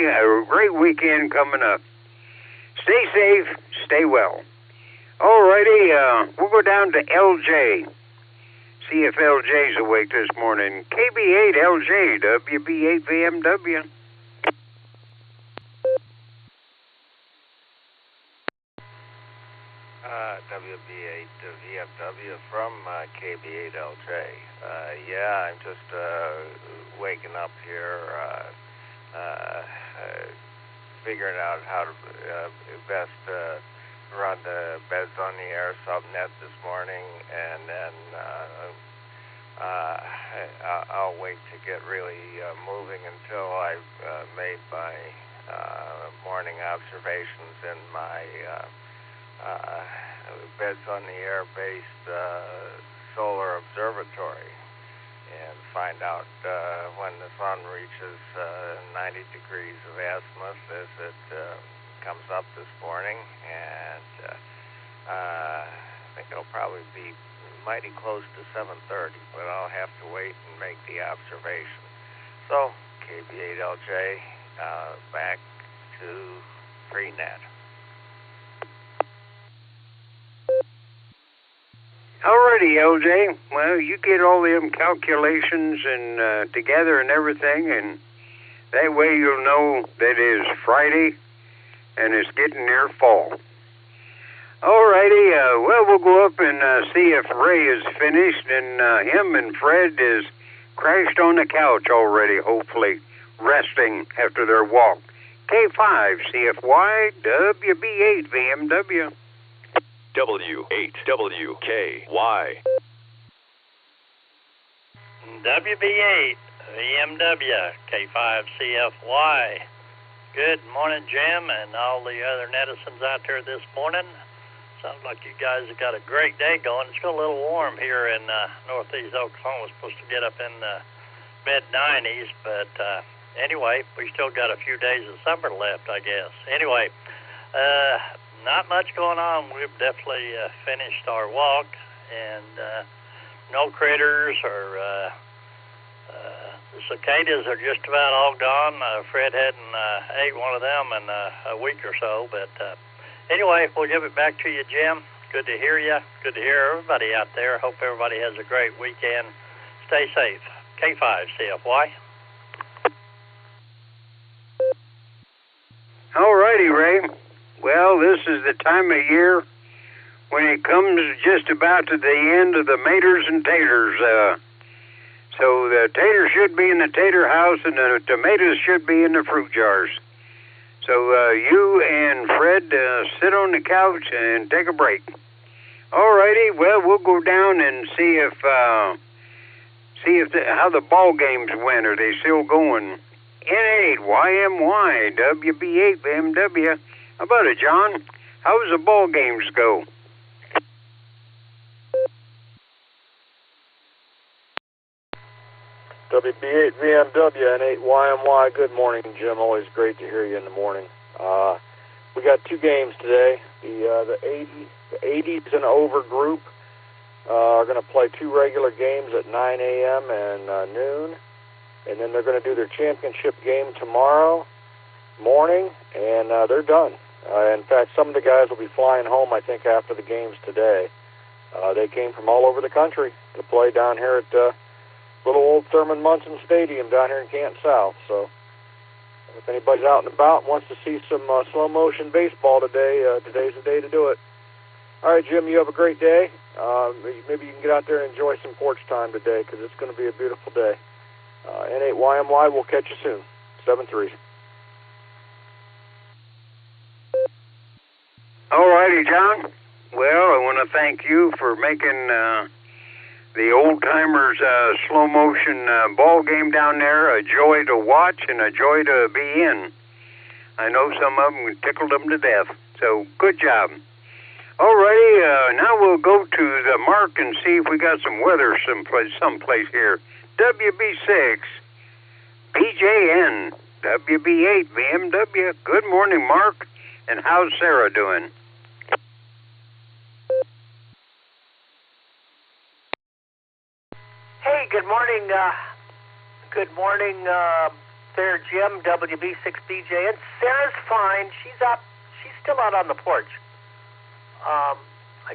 A great weekend coming up. Stay safe, stay well. Alrighty, we'll go down to LJ. See if LJ's awake this morning. KB8LJ, WB8VMW. WB8VFW from KB8LJ. Yeah, I'm just waking up here, figuring out how to best run the Beds on the Air subnet this morning, and then I'll wait to get really moving until I've made my morning observations in my Beds on the Air-based solar observatory, and find out when the sun reaches 90 degrees of azimuth as it comes up this morning, and I think it'll probably be mighty close to 7:30, but I'll have to wait and make the observation. So, KB8LJ, back to Freenet. Alrighty, LJ. Well, you get all them calculations and together and everything, and that way you'll know that it's Friday and it's getting near fall. Alrighty, well, we'll go up and see if Ray is finished, and him and Fred is crashed on the couch already, hopefully, resting after their walk. K5 CFY WB8 VMW. W8WKY. WB8 VMW K5CFY. Good morning, Jim, and all the other netizens out there this morning. Sounds like you guys have got a great day going. It's got a little warm here in northeast Oklahoma. It's supposed to get up in the mid-90s, but anyway, we still got a few days of summer left, I guess. Anyway, not much going on. We've definitely finished our walk, and no critters or the cicadas are just about all gone. Fred hadn't ate one of them in a week or so, but anyway, we'll give it back to you, Jim. Good to hear you. Good to hear everybody out there. Hope everybody has a great weekend. Stay safe. K5 CFY. All righty, Ray. Well, this is the time of year when it comes just about to the end of the maters and taters. So the taters should be in the tater house and the tomatoes should be in the fruit jars. So you and Fred sit on the couch and take a break. All righty. Well, we'll go down and see if how the ball games went. Are they still going? N8 YMY WB8 BMW. How about it, John? How's the ball games go? WB8 VMW and 8 YMY. Good morning, Jim. Always great to hear you in the morning. We got two games today. The 80s and over group are going to play two regular games at 9 a.m. and noon, and then they're going to do their championship game tomorrow morning, and they're done. In fact, some of the guys will be flying home, I think, after the games today. They came from all over the country to play down here at little old Thurman Munson Stadium down here in Canton South. So if anybody's out and about and wants to see some slow motion baseball today, today's the day to do it. All right, Jim, you have a great day. Maybe you can get out there and enjoy some porch time today because it's going to be a beautiful day. N8YMY, we'll catch you soon. 7-3. All righty, John. Well, I want to thank you for making the old-timers slow-motion ball game down there a joy to watch and a joy to be in. I know some of them tickled them to death, so good job. All righty, now we'll go to the mark and see if we got some weather someplace here. WB6, PJN, WB8, BMW. Good morning, Mark, and how's Sarah doing? Hey, good morning. there, Jim, WB6BJ, and Sarah's fine. She's still out on the porch. I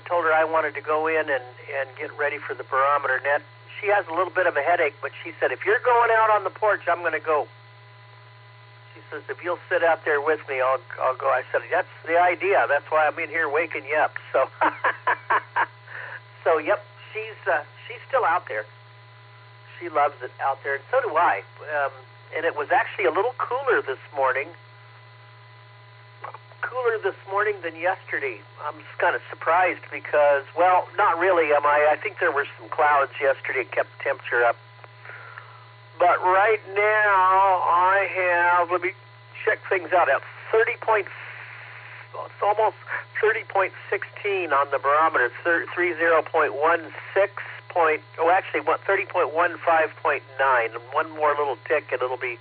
told her I wanted to go in and get ready for the Barometer Net. She has a little bit of a headache, but she said, if you're going out on the porch, I'm going to go. She says, if you'll sit out there with me, I'll go. I said, that's the idea. That's why I'm in here waking you up. So, so yep, she's still out there. She loves it out there, and so do I. And it was actually a little cooler this morning. Cooler this morning than yesterday. I'm just kind of surprised because, well, not really am I. I think there were some clouds yesterday and kept the temperature up. But right now I have, let me check things out, at 30.16 on the barometer, 30.15.9, and one more little tick and it'll be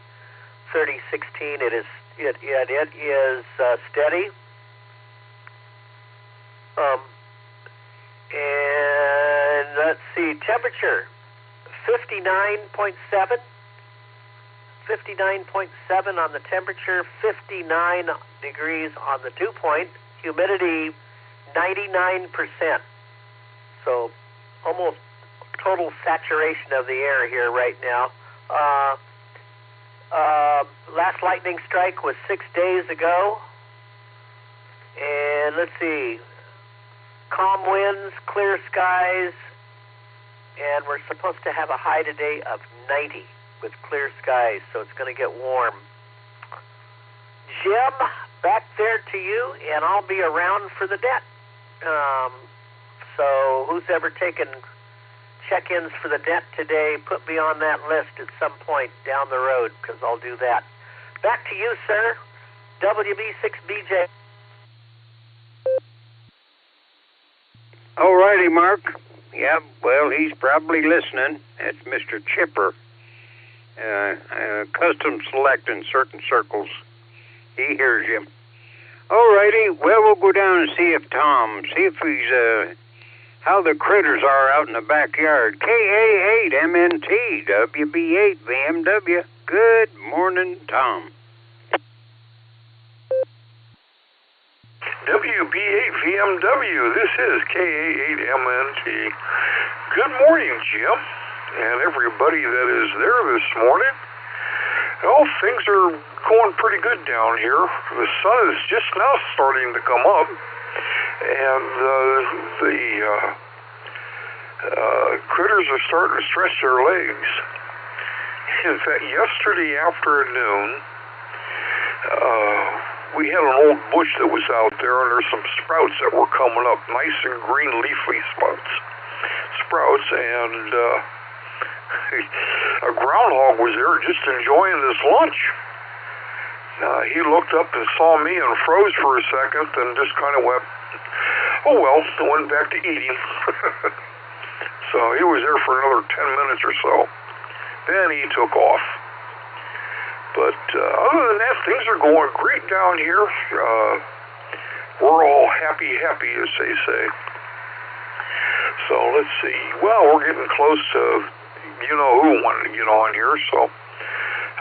30.16. It is steady. And let's see, temperature 59.7. 59.7 on the temperature, 59 degrees on the dew point, humidity 99%. So almost total saturation of the air here right now. Last lightning strike was 6 days ago. And let's see, calm winds, clear skies, and we're supposed to have a high today of 90 with clear skies, so it's going to get warm. Jim, back there to you, and I'll be around for the net. So who's ever taken check-ins for the net today, put me on that list at some point down the road, because I'll do that. Back to you, sir. WB6BJ. All righty, Mark. Yeah, well, he's probably listening. That's Mr. Chipper. Custom select in certain circles. He hears you. All righty. Well, we'll go down and see if he's, how the critters are out in the backyard. KA8 MNT, WB8 VMW. Good morning, Tom. WB8 VMW, this is KA8MNT. Good morning, Jim, and everybody that is there this morning. Well, things are going pretty good down here. The sun is just now starting to come up, and the critters are starting to stretch their legs. In fact, yesterday afternoon, we had an old bush that was out there, and there's some sprouts that were coming up, nice and green leafy sprouts, and a groundhog was there just enjoying his lunch. He looked up and saw me and froze for a second, and just kind of went, oh well, and went back to eating. So he was there for another 10 minutes or so. Then he took off. But other than that, things are going great down here. We're all happy, as they say. So let's see. Well, we're getting close to you-know-who wanted to get on here, so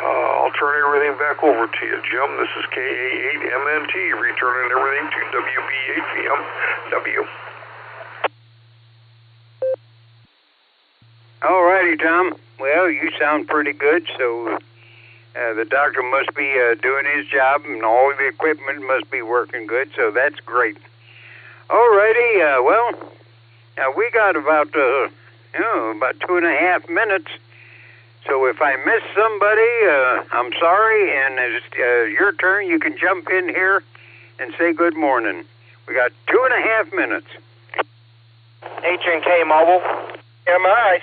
I'll turn everything back over to you, Jim. This is KA8MNT, returning everything to WB8VMW. All righty, Tom. Well, you sound pretty good, so the doctor must be doing his job, and all the equipment must be working good, so that's great. All righty, well, we got about 2.5 minutes, so if I miss somebody, I'm sorry, and it's your turn. You can jump in here and say good morning. We got 2.5 minutes. H&K Mobile. MI.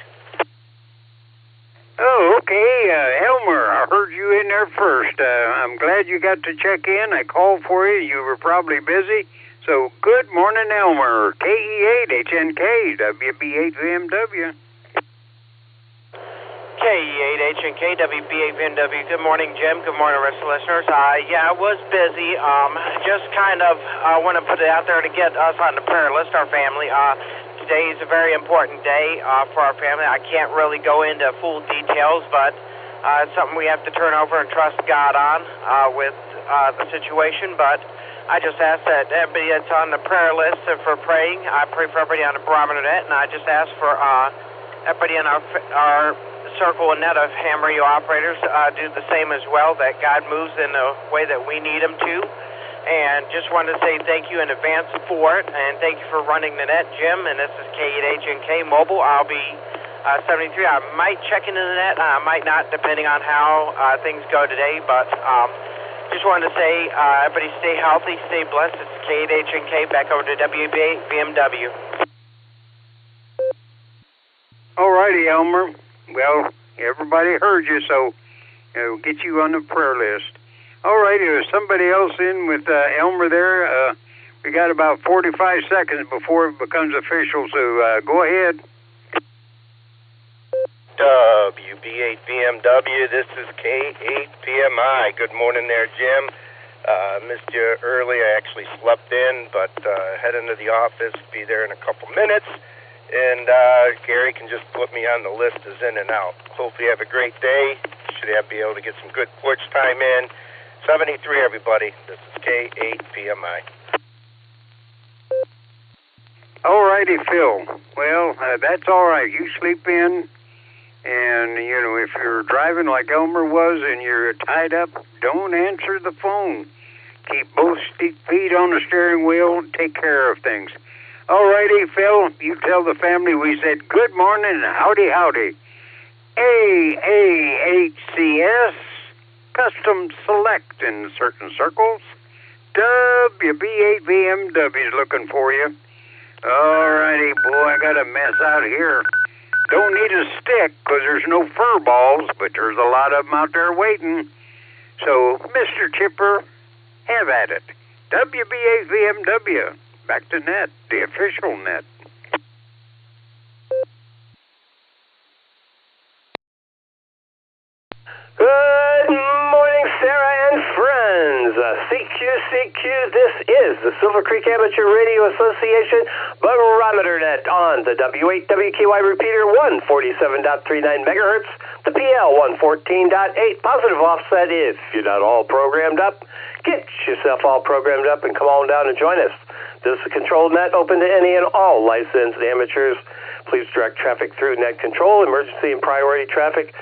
Oh, okay. Elmer, I heard you in there first. I'm glad you got to check in. I called for you. You were probably busy. So, good morning, Elmer. KE8 HNK, WB8 VMW. KE8 HNK, WB8 VMW. Good morning, Jim. Good morning, rest of the listeners. Yeah, I was busy. Just kind of want to put it out there to get us on the prayer list, our family. Today is a very important day for our family. I can't really go into full details, but It's something we have to turn over and trust God on with the situation, but I just ask that everybody that's on the prayer list for praying, I pray for everybody on the Barometer Net, and I just ask for everybody in our circle and net of ham radio operators do the same as well, that God moves in the way that we need him to. And just wanted to say thank you in advance for it, and thank you for running the net, Jim. And this is K8HNK Mobile. I'll be 73. I might check into the net, I might not, depending on how things go today. But just wanted to say, everybody stay healthy, stay blessed. It's K8HNK. Back over to WBA BMW. All righty, Elmer. Well, everybody heard you, so we'll get you on the prayer list. All right, there's somebody else in with Elmer there. We got about 45 seconds before it becomes official, so go ahead. WB8BMW, this is K8PMI. Good morning there, Jim. Missed you early. I actually slept in, but head into the office, be there in a couple minutes. And Gary can just put me on the list as in and out. Hope you have a great day. Should be able to get some good porch time in. 73, everybody. This is K8PMI. All righty, Phil. Well, that's all right. You sleep in, and, you know, if you're driving like Elmer was and you're tied up, don't answer the phone. Keep both feet on the steering wheel and take care of things. All righty, Phil, you tell the family we said good morning and howdy, howdy. AAHCS, Custom Select in certain circles. WB8BMW is looking for you. All righty, boy, I got a mess out here. Don't need a stick because there's no fur balls, but there's a lot of them out there waiting. So, Mr. Chipper, have at it. WB8BMW. Back to net, the official net. Good morning, Sarah and friends. CQ, this is the Silvercreek Amateur Radio Association Barometer Net on the W8WKY repeater 147.39 megahertz, the PL 114.8 positive offset. If you're not all programmed up, get yourself all programmed up and come on down and join us. This is a controlled net open to any and all licensed amateurs. Please direct traffic through net control. Emergency and priority traffic,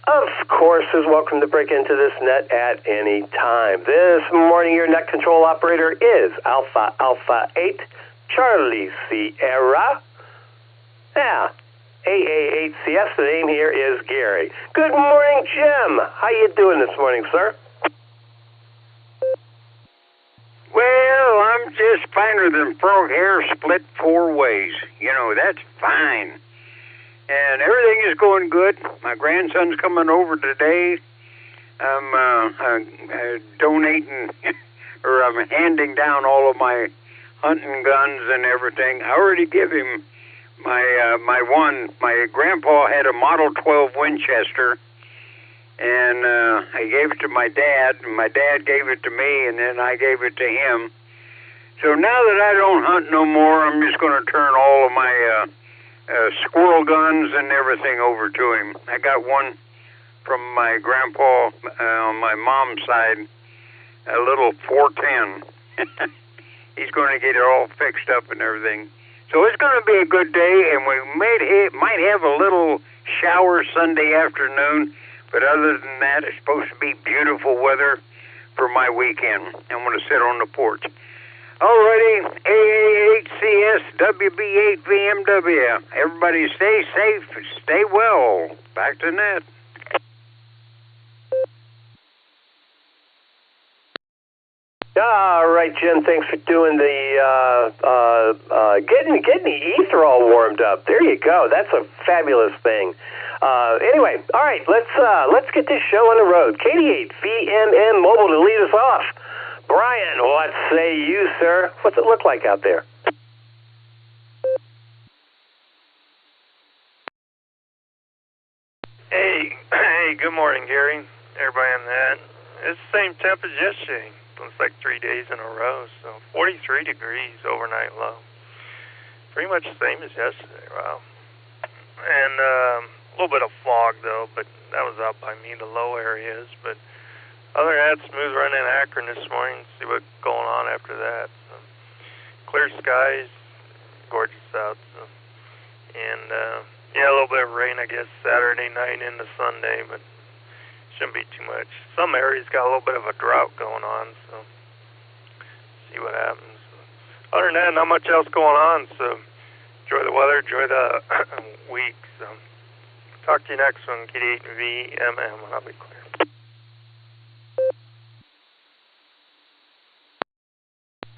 of course, is welcome to break into this net at any time. This morning, your net control operator is Alpha 8 Charlie Sierra. Yeah, AAHCS. The name here is Gary. Good morning, Jim. How you doing this morning, sir? Well, I'm just finer than frog hair split 4 ways. You know, that's fine. And everything is going good. My grandson's coming over today. I'm donating, or I'm handing down all of my hunting guns and everything. I already give him my one. My grandpa had a Model 12 Winchester, and I gave it to my dad, and my dad gave it to me, and then I gave it to him. So now that I don't hunt no more, I'm just going to turn all of my squirrel guns and everything over to him. I got one from my grandpa on my mom's side, a little 410. He's going to get it all fixed up and everything. So it's going to be a good day, and we might have a little shower Sunday afternoon. But other than that, it's supposed to be beautiful weather for my weekend. I'm going to sit on the porch. Alrighty, AAHCS WB8 BMW. Everybody stay safe, stay well. Back to net. All right, Jim. Thanks for doing the getting the ether all warmed up. There you go. That's a fabulous thing. Anyway, all right. Let's get this show on the road. KD8 VMM Mobile to lead us off. Brian, what say you, sir? What's it look like out there? Hey, good morning, Gary. Everybody on that. It's the same temp as yesterday. It's like 3 days in a row, so 43 degrees overnight low. Pretty much the same as yesterday, wow. And little bit of fog, though, but that was out by me, the low areas. But other than that, smooth run in Akron this morning. See what's going on after that. So, clear skies, gorgeous out. So. And, yeah, a little bit of rain, I guess, Saturday night into Sunday, but shouldn't be too much. Some areas got a little bit of a drought going on, so see what happens. Other than that, not much else going on, so enjoy the weather, enjoy the week. So talk to you next one, KD8VMM, and I'll be clear.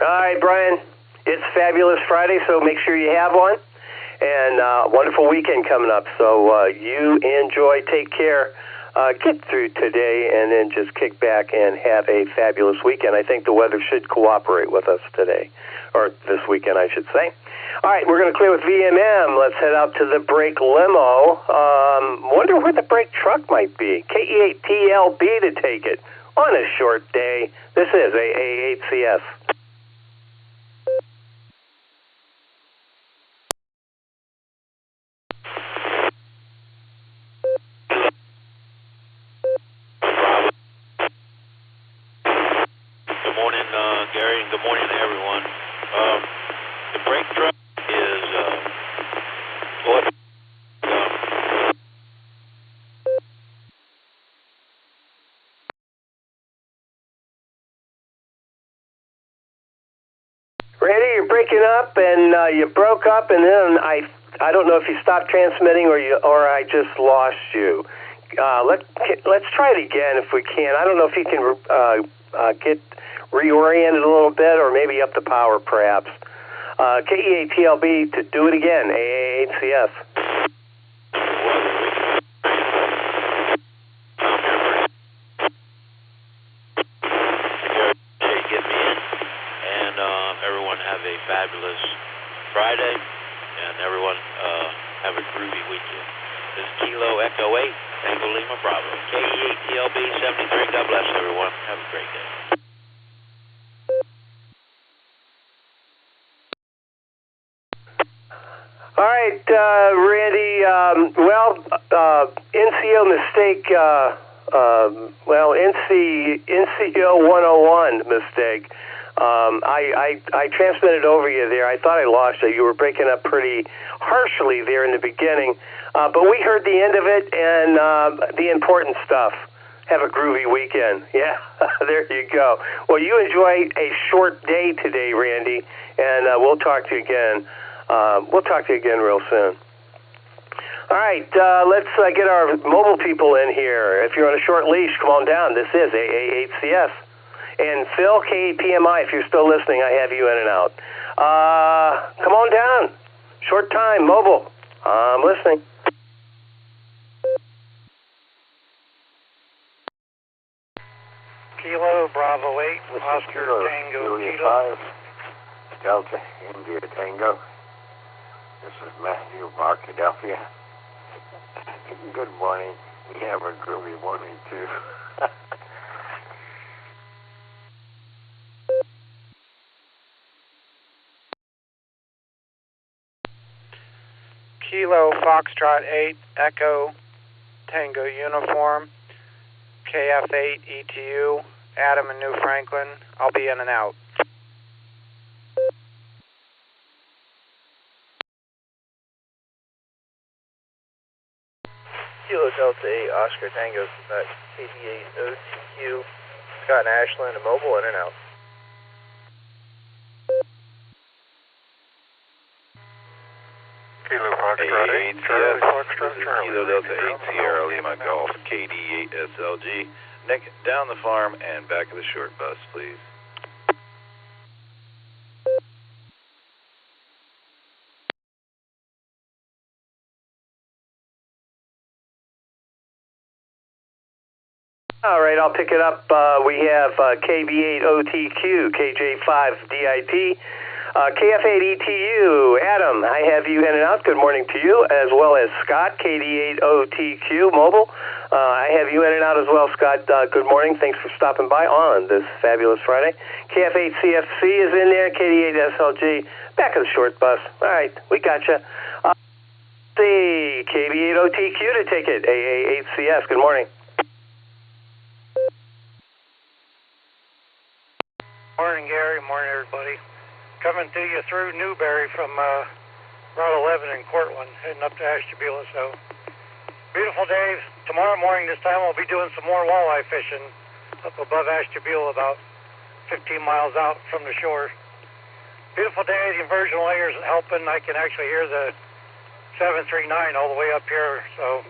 All right, Brian, it's Fabulous Friday, so make sure you have one. And wonderful weekend coming up, so you enjoy, take care. Get through today and then just kick back and have a fabulous weekend. I think the weather should cooperate with us today, or this weekend, I should say. All right, we're going to clear with VMM. Let's head out to the brake limo. Wonder where the brake truck might be. KE8TLB to take it on a short day. This is AA8CS. Good morning to everyone. The brake truck is Randy, you're breaking up, and you broke up, and then I don't know if you stopped transmitting or I just lost you. Let's try it again if we can. I don't know if you can get reoriented a little bit, or maybe up the power, perhaps. KE8TLB to do it again, AA8CS. Get me in, and everyone have a fabulous Friday, and everyone have a groovy weekend. This is Kilo Echo 8, Tango Lima Bravo, KE8TLB 73. God bless everyone. Have a great day. All right, Randy, NCO mistake, NCO 101 mistake. I transmitted over you there. I thought I lost you. You were breaking up pretty harshly there in the beginning, but we heard the end of it and the important stuff. Have a groovy weekend. Yeah, there you go. Well, you enjoy a short day today, Randy, and we'll talk to you again. We'll talk to you again real soon. All right, let's get our mobile people in here. If you're on a short leash, come on down. This is AA8CS. And Phil, KPMI, if you're still listening, I have you in and out. Come on down. Short time, mobile. I'm listening. Kilo, Bravo 8, Oscar Tango, Kilo. 5, Delta, India Tango. This is Matthew of Arkadelphia. Good morning. We have a groovy morning, too. Kilo, Foxtrot 8, Echo, Tango Uniform, KF8, ETU, Adam in New Franklin. I'll be in and out. Kilo Delta 8, Oscar Tango, KD8 OTQ, Scott and Ashland, and mobile in and out. Kilo Foxtrot 8, Charlie Foxtrot Charlie. Kilo Delta 8, Sierra Lima Golf, KD8 SLG. Nick, down the farm and back of the short bus, please. All right, I'll pick it up. We have KB8OTQ, KJ5DIT, KF8ETU. Adam, I have you in and out. Good morning to you, as well as Scott, KD8OTQ Mobile. I have you in and out as well, Scott. Good morning. Thanks for stopping by on this fabulous Friday. KF8CFC is in there, KD8SLG, back of the short bus. All right, we got you. See, KB8OTQ to take it. AA8CS. Good morning. Morning, Gary. Morning, everybody. Coming to you through Newberry from Route 11 in Cortland, heading up to Ashtabula. So, beautiful day. Tomorrow morning, this time, I'll be doing some more walleye fishing up above Ashtabula, about 15 miles out from the shore. Beautiful day. The inversion layer isn't helping. I can actually hear the 739 all the way up here, so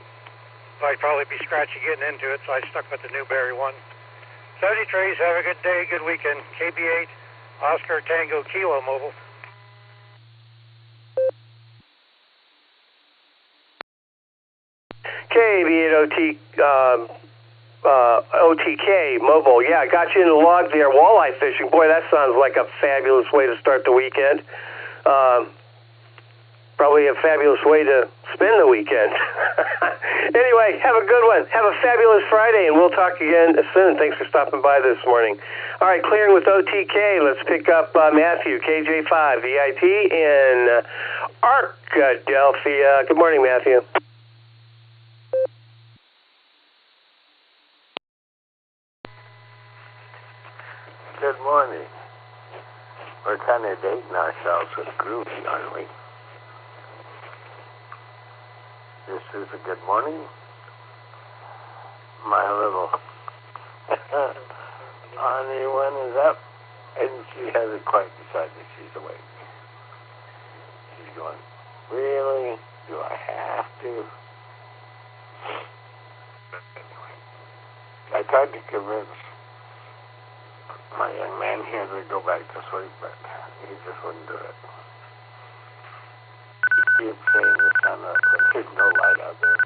I'd probably be scratchy getting into it, so I stuck with the Newberry one. 70 Trace, have a good day, good weekend. KB8, Oscar Tango Kilo Mobile. KB8OT, OTK Mobile. Yeah, I got you in the log there. Walleye fishing. Boy, that sounds like a fabulous way to start the weekend. Probably a fabulous way to spend the weekend. Anyway, have a good one. Have a fabulous Friday, and we'll talk again soon. Thanks for stopping by this morning. All right, clearing with OTK. Let's pick up Matthew, KJ5, VIT in Arkadelphia. Good morning, Matthew. Good morning. We're kind of dating ourselves with Groovy, aren't we? This is a good morning. My little honey one is up, and she hasn't quite decided she's awake. She's going, really? Do I have to? Anyway, I tried to convince my young man here to go back to sleep, but he just wouldn't do it. He keeps saying the sun up, but there's no light out there.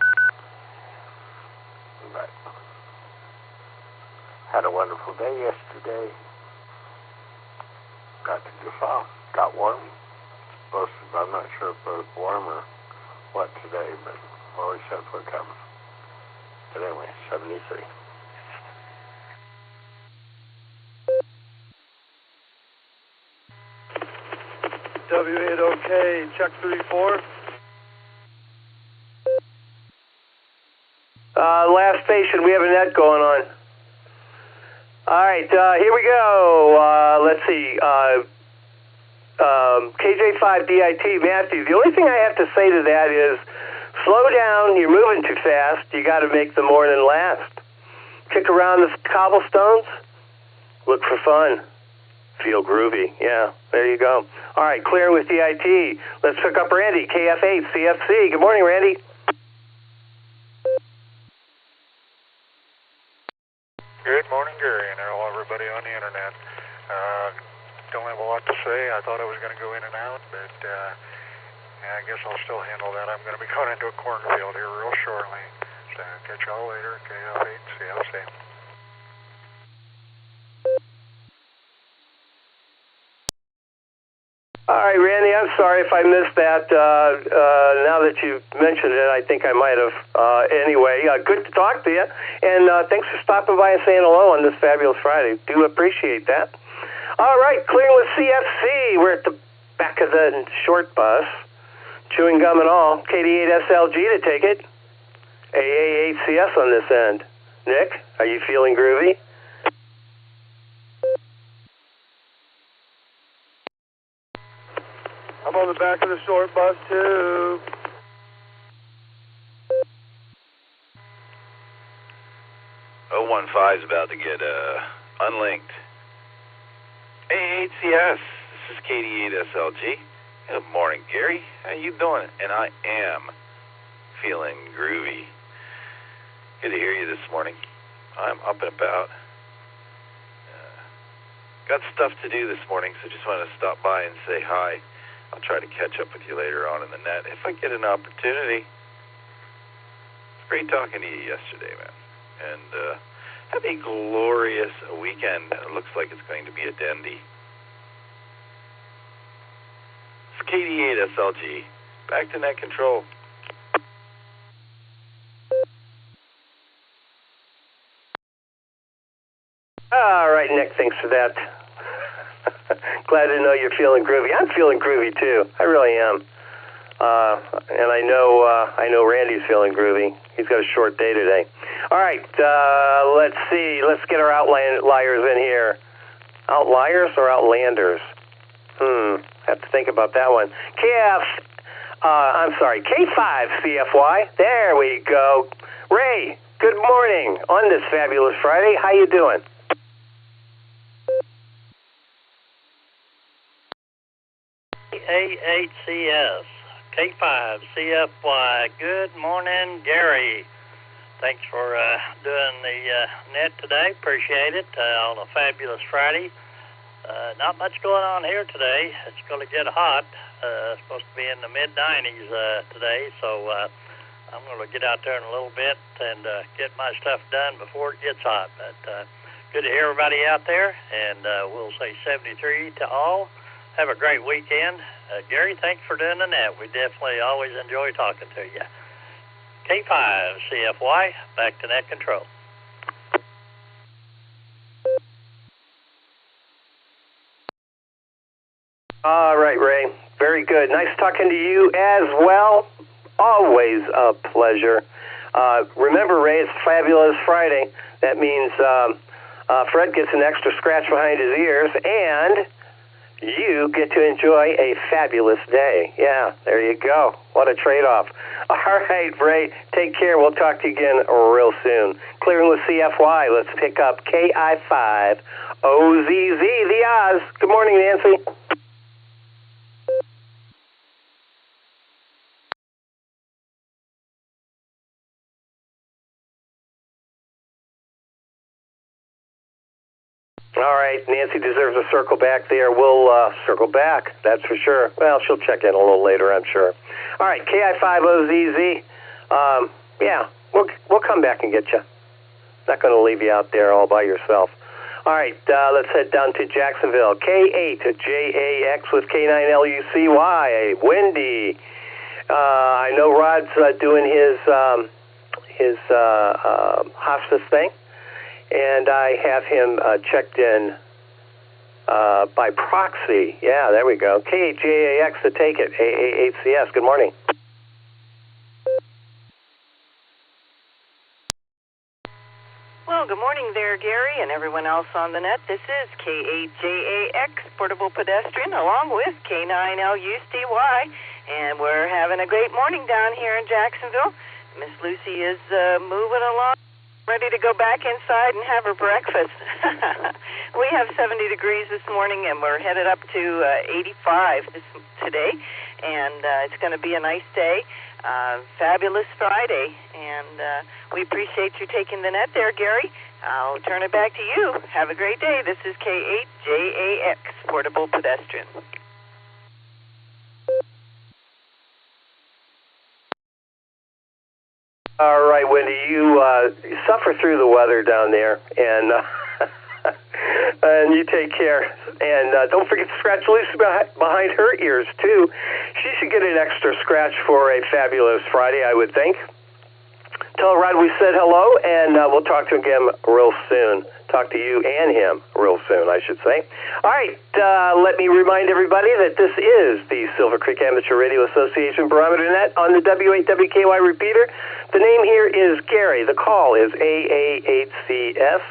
But had a wonderful day yesterday. Got to do fall. Got warm. I'm not sure if it was warm or what today, but always says what comes. But anyway, 73. W8OK, check 34. Last station, we have a net going on. All right, here we go. Let's see. KJ5 DIT, Matthew. The only thing I have to say to that is slow down. You're moving too fast. You got to make the morning last. Kick around the cobblestones. Look for fun. Feel groovy. Yeah, there you go. All right, clear with DIT. Let's pick up Randy, KF8 CFC. Good morning, Randy. Good morning, Gary, and hello, everybody on the internet. Don't have a lot to say. I thought I was going to go in and out, but I guess I'll still handle that. I'm going to be going into a cornfield here real shortly. So catch y'all later. KF8 CFC. All right, Randy, I'm sorry if I missed that. Now that you mentioned it, I think I might have. Anyway, good to talk to you, and thanks for stopping by and saying hello on this fabulous Friday. Do appreciate that. All right, clearing with CFC. We're at the back of the short bus, chewing gum and all. KD8SLG to take it. AA8CS on this end. Nick, are you feeling groovy? I'm on the back of the short bus, too. .15 is about to get unlinked. AA8CS, this is KD8SLG. Good morning, Gary. How you doing? And I am feeling groovy. Good to hear you this morning. I'm up and about. Got stuff to do this morning, so just wanted to stop by and say hi. I'll try to catch up with you later on in the net if I get an opportunity. It's great talking to you yesterday, man. And have a glorious weekend. It looks like it's going to be a dandy. It's KD8SLG. Back to net control. All right, Nick, thanks for that. Glad to know you're feeling groovy. I'm feeling groovy, too. I really am. And I know Randy's feeling groovy. He's got a short day today. All right, let's see. Let's get our outliers in here. Outliers or outlanders? Have to think about that one. K5 CFY. There we go. Ray, good morning on this fabulous Friday. How you doing? AHCS, K5 CFY. Good morning, Gary. Thanks for doing the net today. Appreciate it on a fabulous Friday. Not much going on here today. It's going to get hot. Supposed to be in the mid-90s today, so I'm going to get out there in a little bit and get my stuff done before it gets hot. But good to hear everybody out there, and we'll say 73 to all. Have a great weekend. Gary, thanks for doing the net. We definitely always enjoy talking to you. K5 CFY, back to net control. All right, Ray. Very good. Nice talking to you as well. Always a pleasure. Remember, Ray, it's Fabulous Friday. That means Fred gets an extra scratch behind his ears, and you get to enjoy a fabulous day. Yeah, there you go. What a trade-off. All right, Ray, take care. We'll talk to you again real soon. Clearing with CFY. Let's pick up KI5 OZZ, the Oz. Good morning, Nancy. All right, Nancy deserves a circle back there. We'll circle back, that's for sure. Well, she'll check in a little later, I'm sure. All right, KI5OZZ. Yeah, we'll come back and get you. Not going to leave you out there all by yourself. All right, let's head down to Jacksonville. K8JAX with K9LUCY. Wendy. I know Rod's doing his hospice thing. And I have him checked in by proxy. Yeah, there we go. K8JAX to take it. AAHCS. Good morning. Well, good morning there, Gary, and everyone else on the net. This is K8JAX, Portable Pedestrian, along with K9LUCY, and we're having a great morning down here in Jacksonville. Miss Lucy is moving along, ready to go back inside and have her breakfast. We have 70 degrees this morning, and we're headed up to 85 today, and it's going to be a nice day. Fabulous Friday, and we appreciate you taking the net there, Gary. I'll turn it back to you. Have a great day. This is K8JAX, Portable Pedestrian. All right, Wendy, you suffer through the weather down there, and and you take care. And don't forget to scratch Lucy behind her ears, too. She should get an extra scratch for a fabulous Friday, I would think. Tell Rod we said hello, and we'll talk to him again real soon. Talk to you and him real soon, I should say. All right, let me remind everybody that this is the Silvercreek Amateur Radio Association Barometer Net on the W8WKY repeater. The name here is Gary. The call is AAHCS.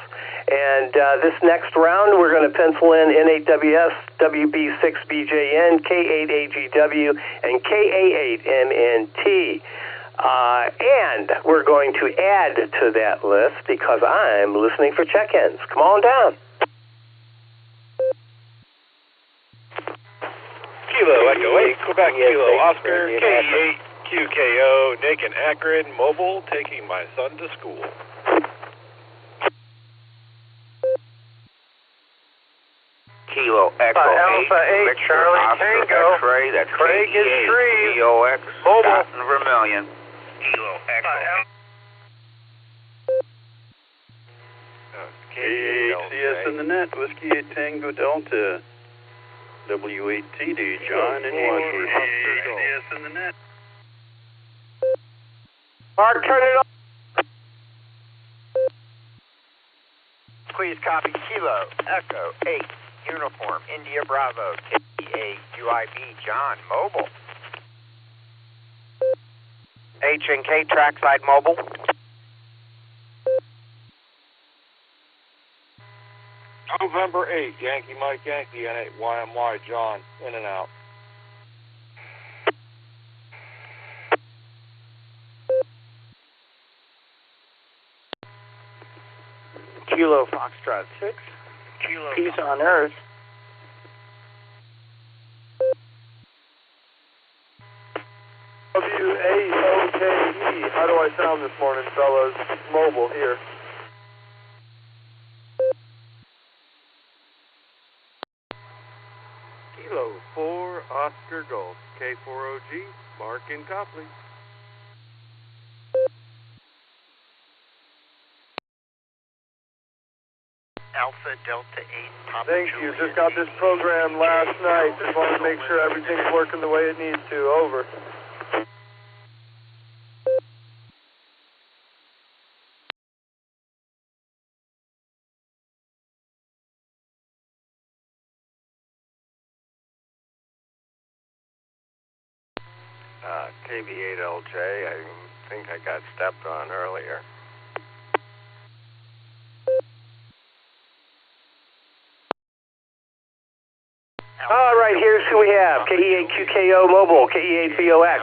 And this next round, we're going to pencil in N8WS, WB6BJN, K8AGW, and KA8MNT. And we're going to add to that list because I'm listening for check-ins. Come on down. Kilo Echo 8, Quebec Kilo Oscar, K8 QKO, Nick and Akron, mobile, taking my son to school. Kilo Echo 8, Victor Charlie Oscar Tango. X-ray, that's Craig is Shreve. KEAX, Mobile. Scott and Vermilion. Kilo Echo 8. KAHCS in the net, Whiskey 8 Tango Delta, W8TD, John in Wadsworth. KAHCS in the net. Mark, turn it on. Please copy Kilo Echo 8, Uniform, India Bravo, KEA UIB, John, mobile. H&K Trackside Mobile. November 8, Yankee Mike Yankee, N8 YMY, John, in and out. Kilo Foxtrot 6. Kilo. Peace on Earth. W-A-O-K-E. How do I sound this morning, fellas? Mobile here. Kilo 4, Oscar Golf, K4OG, Mark in Copley. Alpha Delta 8, Papa Thank you. Juliet. Just got this program last night. Just wanted to make sure everything's working the way it needs to. Over. KB8LJ, I think I got stepped on earlier. All right, here's who we have. KE8QKO Mobile, KE8VOX,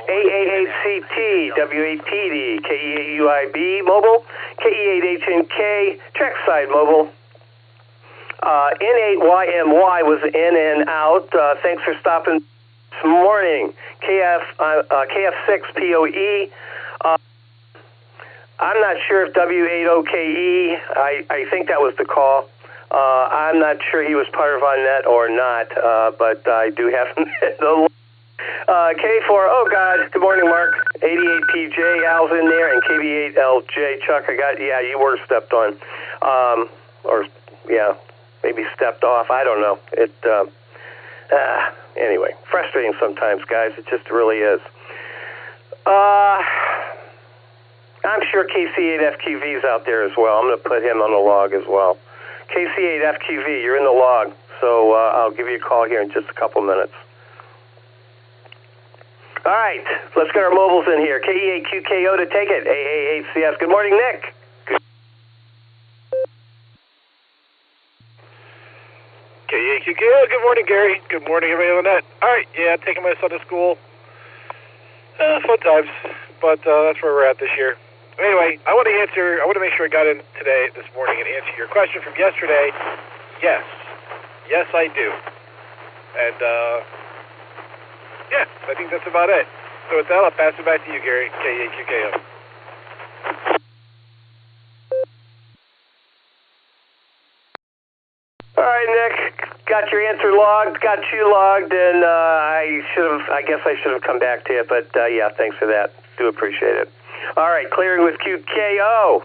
AA8CT, W8PD, KE8UIB Mobile, KE8HNK, Trackside Mobile. N8YMY was in and out. Thanks for stopping this morning. KF6POE. I'm not sure if W80KE, I think that was the call. I'm not sure he was part of our net or not, but I do have him in the K4, oh God, good morning, Mark. 88PJ, Al's in there, and KB8LJ, Chuck, you were stepped on. Maybe stepped off, I don't know. Anyway, frustrating sometimes, guys, it just really is. I'm sure KC8FQV's out there as well. I'm going to put him on the log as well. KC8FQV, you're in the log, so I'll give you a call here in just a couple minutes. All right, let's get our mobiles in here. KE8QKO to take it. AA8CS. Good morning, Nick. KE8QKO. Good morning, Gary. Good morning, everybody on the net. All right, taking my son to school. Fun times, but that's where we're at this year. Anyway, I want to make sure I got in this morning and answer your question from yesterday. Yes, I do. And, I think that's about it. So with that, I'll pass it back to you, Gary, KE8QKO. All right, Nick, got your answer logged, got you logged, and I guess I should have come back to you, but thanks for that. Do appreciate it. All right, clearing with QKO.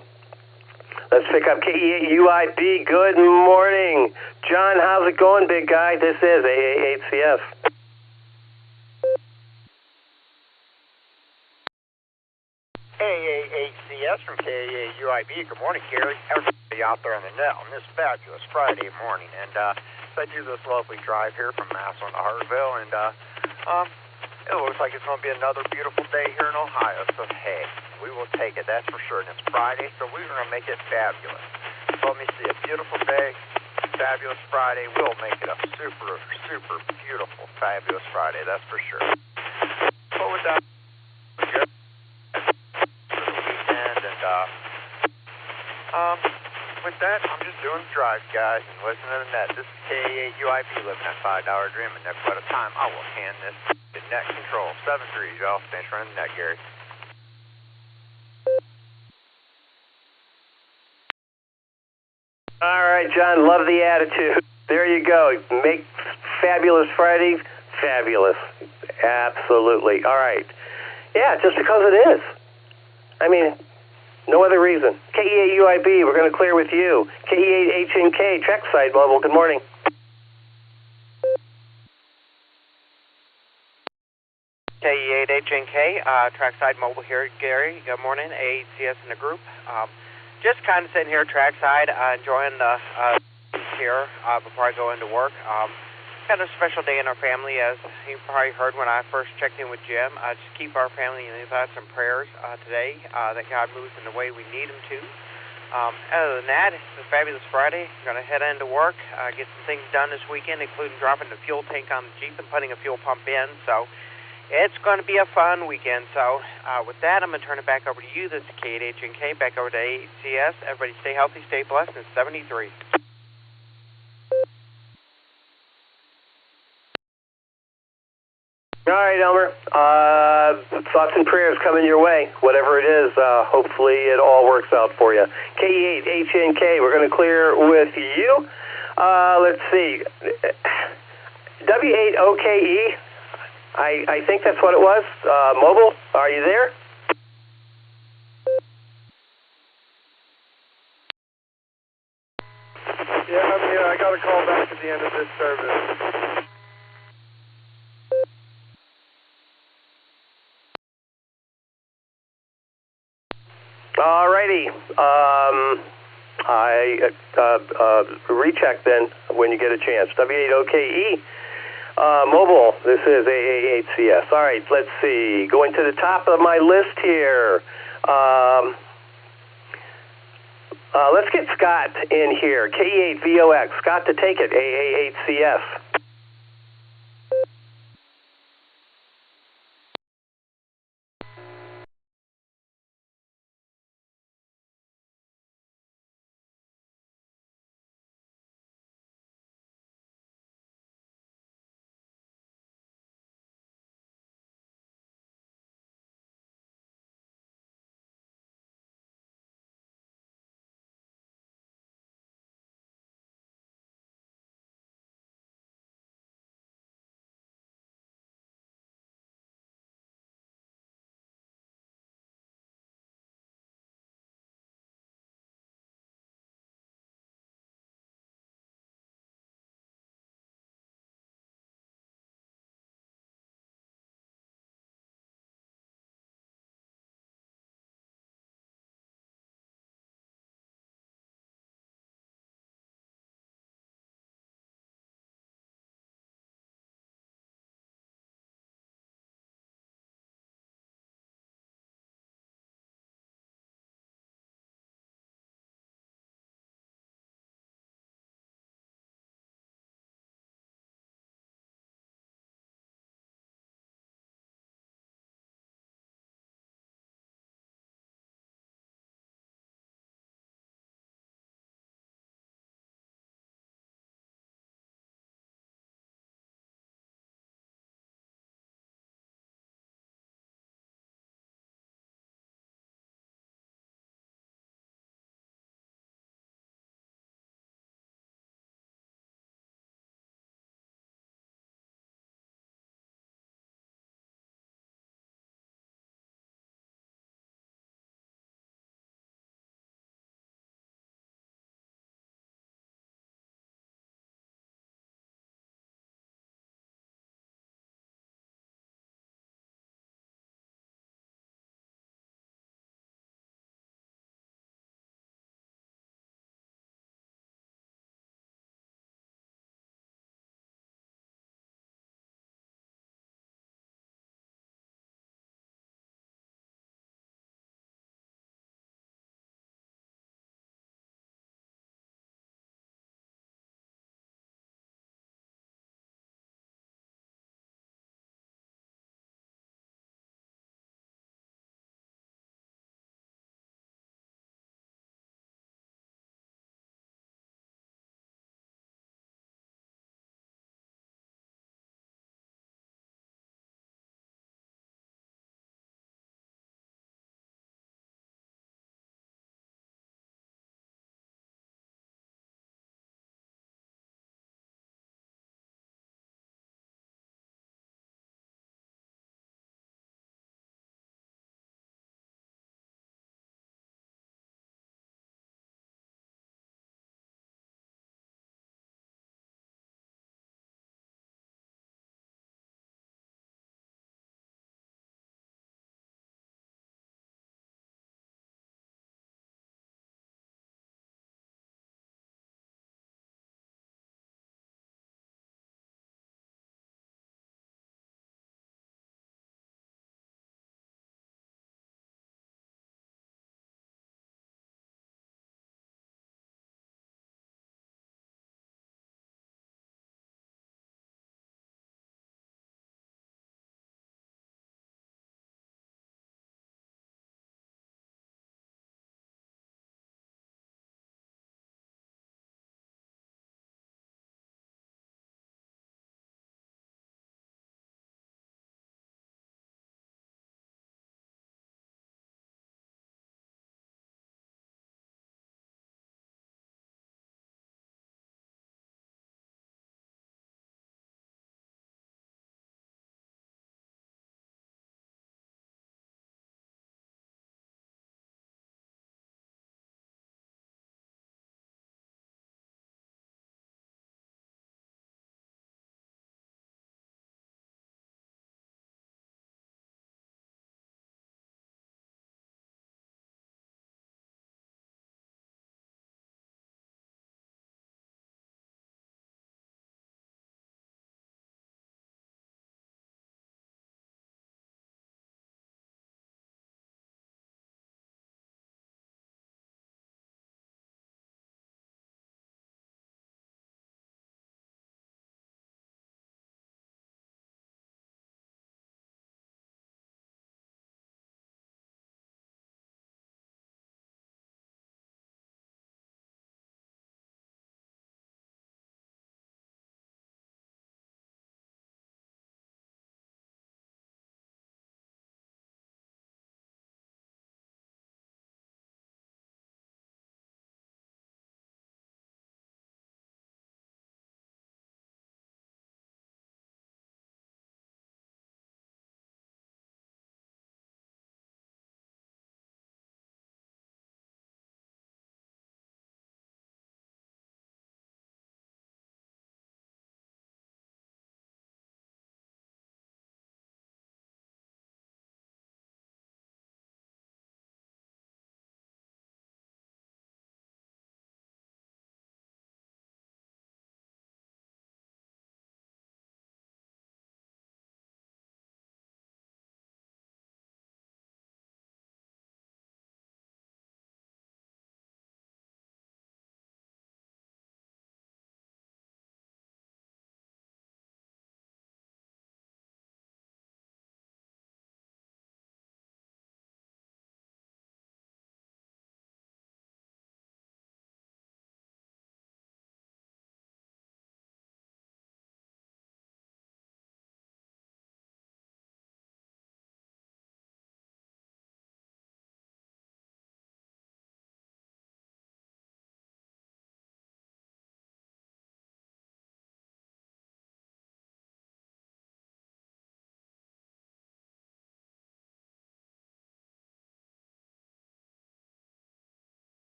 Let's pick up KE8UIB. Good morning. John, how's it going, big guy? This is AA8CS. AA8CS from KAUIB. Good morning, Gary. Everybody out there on the net on this fabulous Friday morning. And I do this lovely drive here from Massillon to Hartville, and it looks like it's going to be another beautiful day here in Ohio. So, hey, we will take it, that's for sure. And it's Friday, so we're going to make it fabulous. So let me see, a beautiful day, fabulous Friday. We'll make it a super, super beautiful, fabulous Friday, that's for sure. So with that, with that, I'm just doing the drive, guys, and listening to the net. This is KA8UIB living that $5 dream, and next at a time, I will hand this to net control. 7-3, y'all. Thanks for running the net, Gary. All right, John, love the attitude. There you go. Make Fabulous Friday fabulous. Absolutely. All right. Yeah, just because it is. I mean, no other reason. KE8UIB, we're going to clear with you. KE8HNK, Trackside Mobile, good morning. KE8HNK, Trackside Mobile here, Gary. Good morning, ACS in the group. Just kind of sitting here trackside, enjoying the here before I go into work. Got a special day in our family, as you probably heard when I first checked in with Jim. Just keep our family in thoughts and prayers today, that God moves in the way we need Him to. Other than that, it's a fabulous Friday. I'm going to head into work, get some things done this weekend, including dropping the fuel tank on the Jeep and putting a fuel pump in. So it's going to be a fun weekend. So with that, I'm going to turn it back over to you. This is KHNK, back over to ACS. Everybody stay healthy, stay blessed, and 73. All right, Elmer. Thoughts and prayers coming your way. Whatever it is, hopefully it all works out for you. K8HNK, we're going to clear with you. Let's see. W8OKE, I think that's what it was. Mobile, are you there? Yeah, I'm here. I got a call back at the end of this service. Alrighty. Recheck then when you get a chance. W8OKE. Mobile, this is AA8CS. All right, let's see. Going to the top of my list here. Let's get Scott in here. K8VOX. Scott to take it. AA8CS.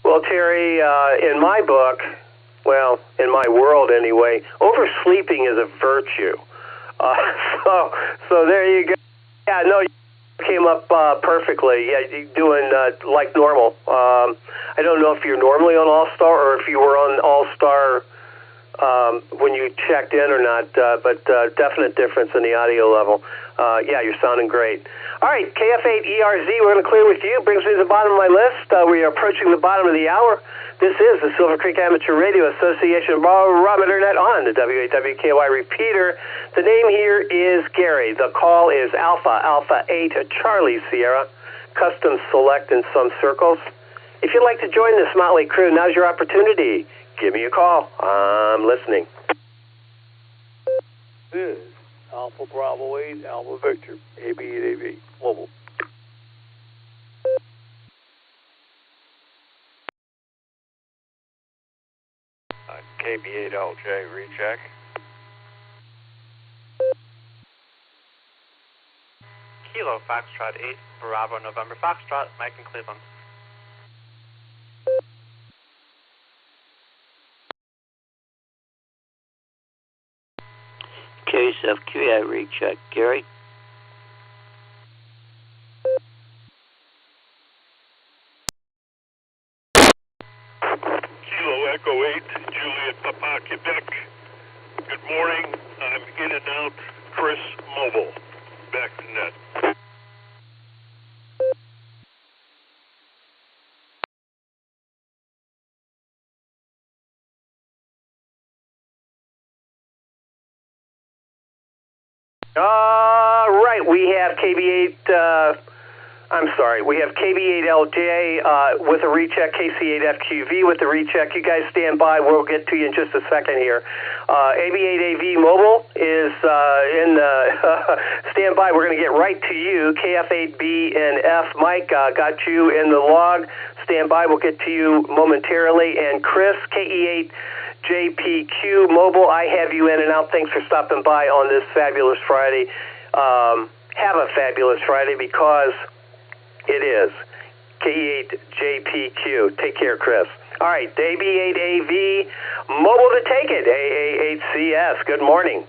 Well, Terry, in my book, well, in my world anyway, oversleeping is a virtue. So there you go. Yeah, no, you came up perfectly. Yeah, you're doing like normal. I don't know if you're normally on Allstar or if you were on Allstar when you checked in or not, but definite difference in the audio level. Yeah, you're sounding great. All right, KF8ERZ, we're going to clear with you. Brings me to the bottom of my list. We are approaching the bottom of the hour. This is the Silvercreek Amateur Radio Association Barometer Net on the W8WKY repeater. The name here is Gary. The call is Alpha 8 Charlie Sierra, custom select in some circles. If you'd like to join this motley crew, now's your opportunity. Give me a call. I'm listening. This is Alpha Bravo 8, Alpha Victor, AB8AV, Global. KB8LJ, recheck. Kilo Foxtrot 8, Bravo November Foxtrot, Mike in Cleveland. KSFQA, recheck. Gary? Kilo Echo 8, Juliet Papa, Quebec. Good morning. I'm in and out. Chris Mobile. Back to net. Right, we have KB8, we have KB8LJ with a recheck, KC8FQV with a recheck. You guys stand by. We'll get to you in just a second here. AB8AV Mobile is in the stand by. We're going to get right to you. KF8B and F. Mike got you in the log. Stand by. We'll get to you momentarily. And Chris, KE8 JPQ Mobile, I have you in and out. Thanks for stopping by on this fabulous Friday. Have a fabulous Friday because it is KE8JPQ. Take care, Chris. All right, AB8AV Mobile to take it. AA8CS. Good morning.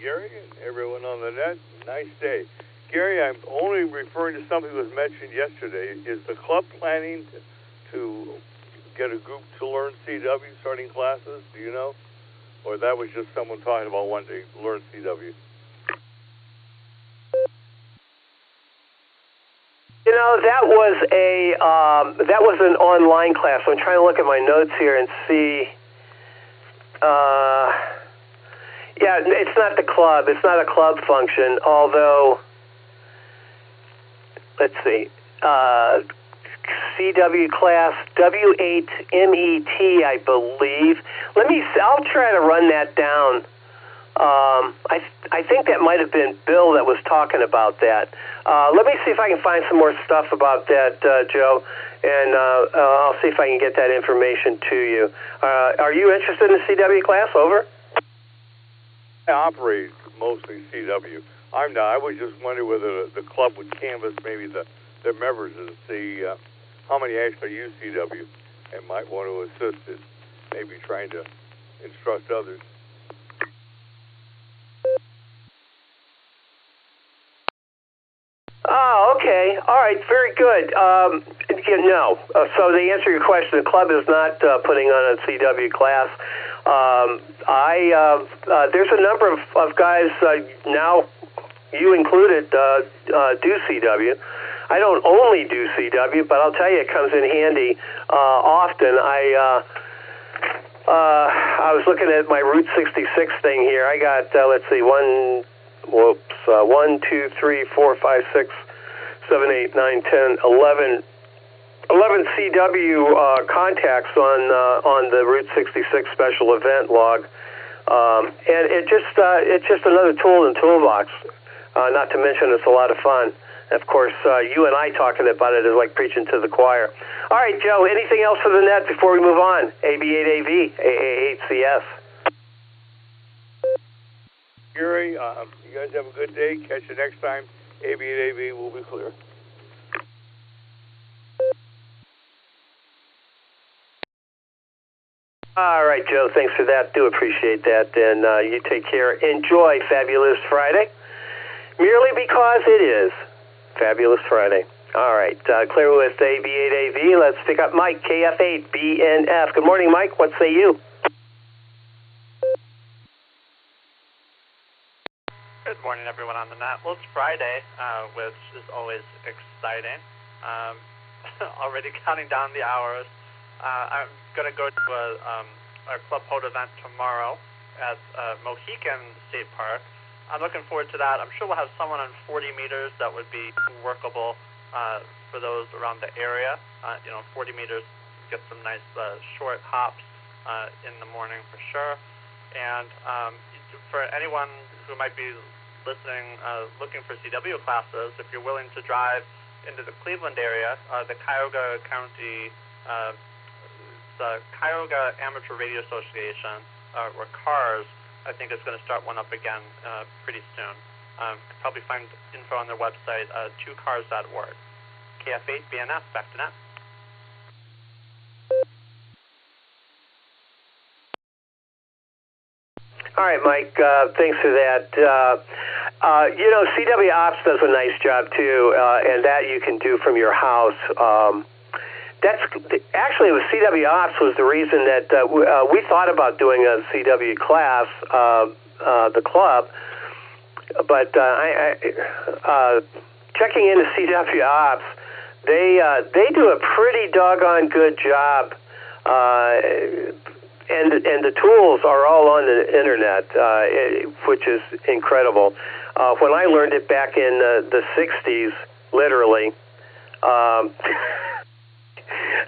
Gary and everyone on the net, nice day. Gary, I'm only referring to something that was mentioned yesterday. Is the club planning to get a group to learn CW starting classes? Do you know? Or that was just someone talking about wanting to learn CW? You know, that was an online class. I'm trying to look at my notes here and see. Yeah, it's not the club. It's not a club function. Although, let's see. CW class W8MET, I believe. I'll try to run that down. I think that might have been Bill that was talking about that. Let me see if I can find some more stuff about that, Joe, and I'll see if I can get that information to you. Are you interested in the CW class? Over. I operate mostly CW. I'm not. I was just wondering whether the club would canvass maybe their members and see how many actually use CW and might want to assist in maybe trying to instruct others. Oh, okay. All right, very good. No. So to answer your question, the club is not putting on a CW class. There's a number of guys now, you included, do CW. I don't only do CW, but I'll tell you, it comes in handy often. I was looking at my Route 66 thing here. I got, let's see, 1, 2, 3, 4, 5, 6, 7, 8, 9, 10, 11 CW contacts on the Route 66 special event log, and it's just another tool in the toolbox. Not to mention, it's a lot of fun. Of course, you and I talking about it is like preaching to the choir. All right, Joe, anything else for the net before we move on? AB8AV, AA8CS. Gary, you guys have a good day. Catch you next time. AB8AV will be clear. right, Joe. Thanks for that. Do appreciate that. And you take care. Enjoy Fabulous Friday. Merely because it is Fabulous Friday. All right. Clear with AB8AV. Let's pick up Mike, KF8BNF. Good morning, Mike. What say you? Good morning, everyone on the net. Well, it's Friday, which is always exciting. Already counting down the hours. I'm going to go to our Club Boat event tomorrow at Mohican State Park. I'm looking forward to that. I'm sure we'll have someone on 40 meters that would be workable for those around the area. 40 meters, get some nice short hops in the morning for sure. And for anyone who might be listening, looking for CW classes, if you're willing to drive into the Cleveland area, the Cuyahoga County, the Cuyahoga Amateur Radio Association, or CARS, I think is going to start one up again pretty soon. Could probably find info on their website, 2cars.org. KF8 BNF, back to net. All right, Mike, thanks for that. CW Ops does a nice job, too, and that you can do from your house. Actually, with CW Ops was the reason that we thought about doing a CW class, the club, but checking into CW Ops, they do a pretty doggone good job. And the tools are all on the internet, which is incredible. When I learned it back in the 60s, literally,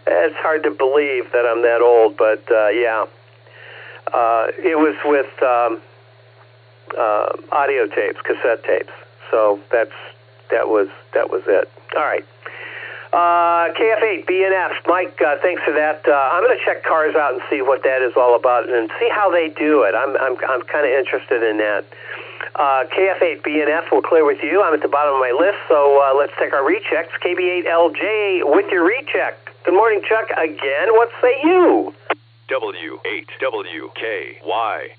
it's hard to believe that I'm that old, but yeah. It was with audio tapes, cassette tapes. So that was it. All right. KF8 BNF, Mike, thanks for that. I'm going to check cars out and see what that is all about and see how they do it. I'm kind of interested in that. KF8 BNF, we'll clear with you. I'm at the bottom of my list, so let's take our rechecks. KB8LJ with your recheck. Good morning, Chuck. Again, what say you? W8WKY.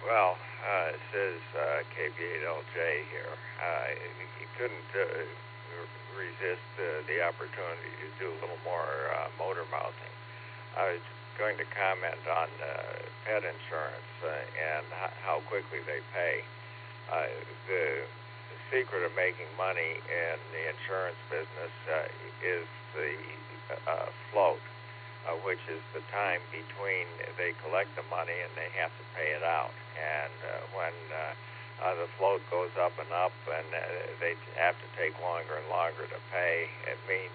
Well, it says KB8LJ here. He couldn't resist the opportunity to do a little more motor mounting. I was going to comment on pet insurance and how quickly they pay. The secret of making money in the insurance business is the float, which is the time between they collect the money and they have to pay it out. And when the float goes up and up and they have to take longer and longer to pay, it means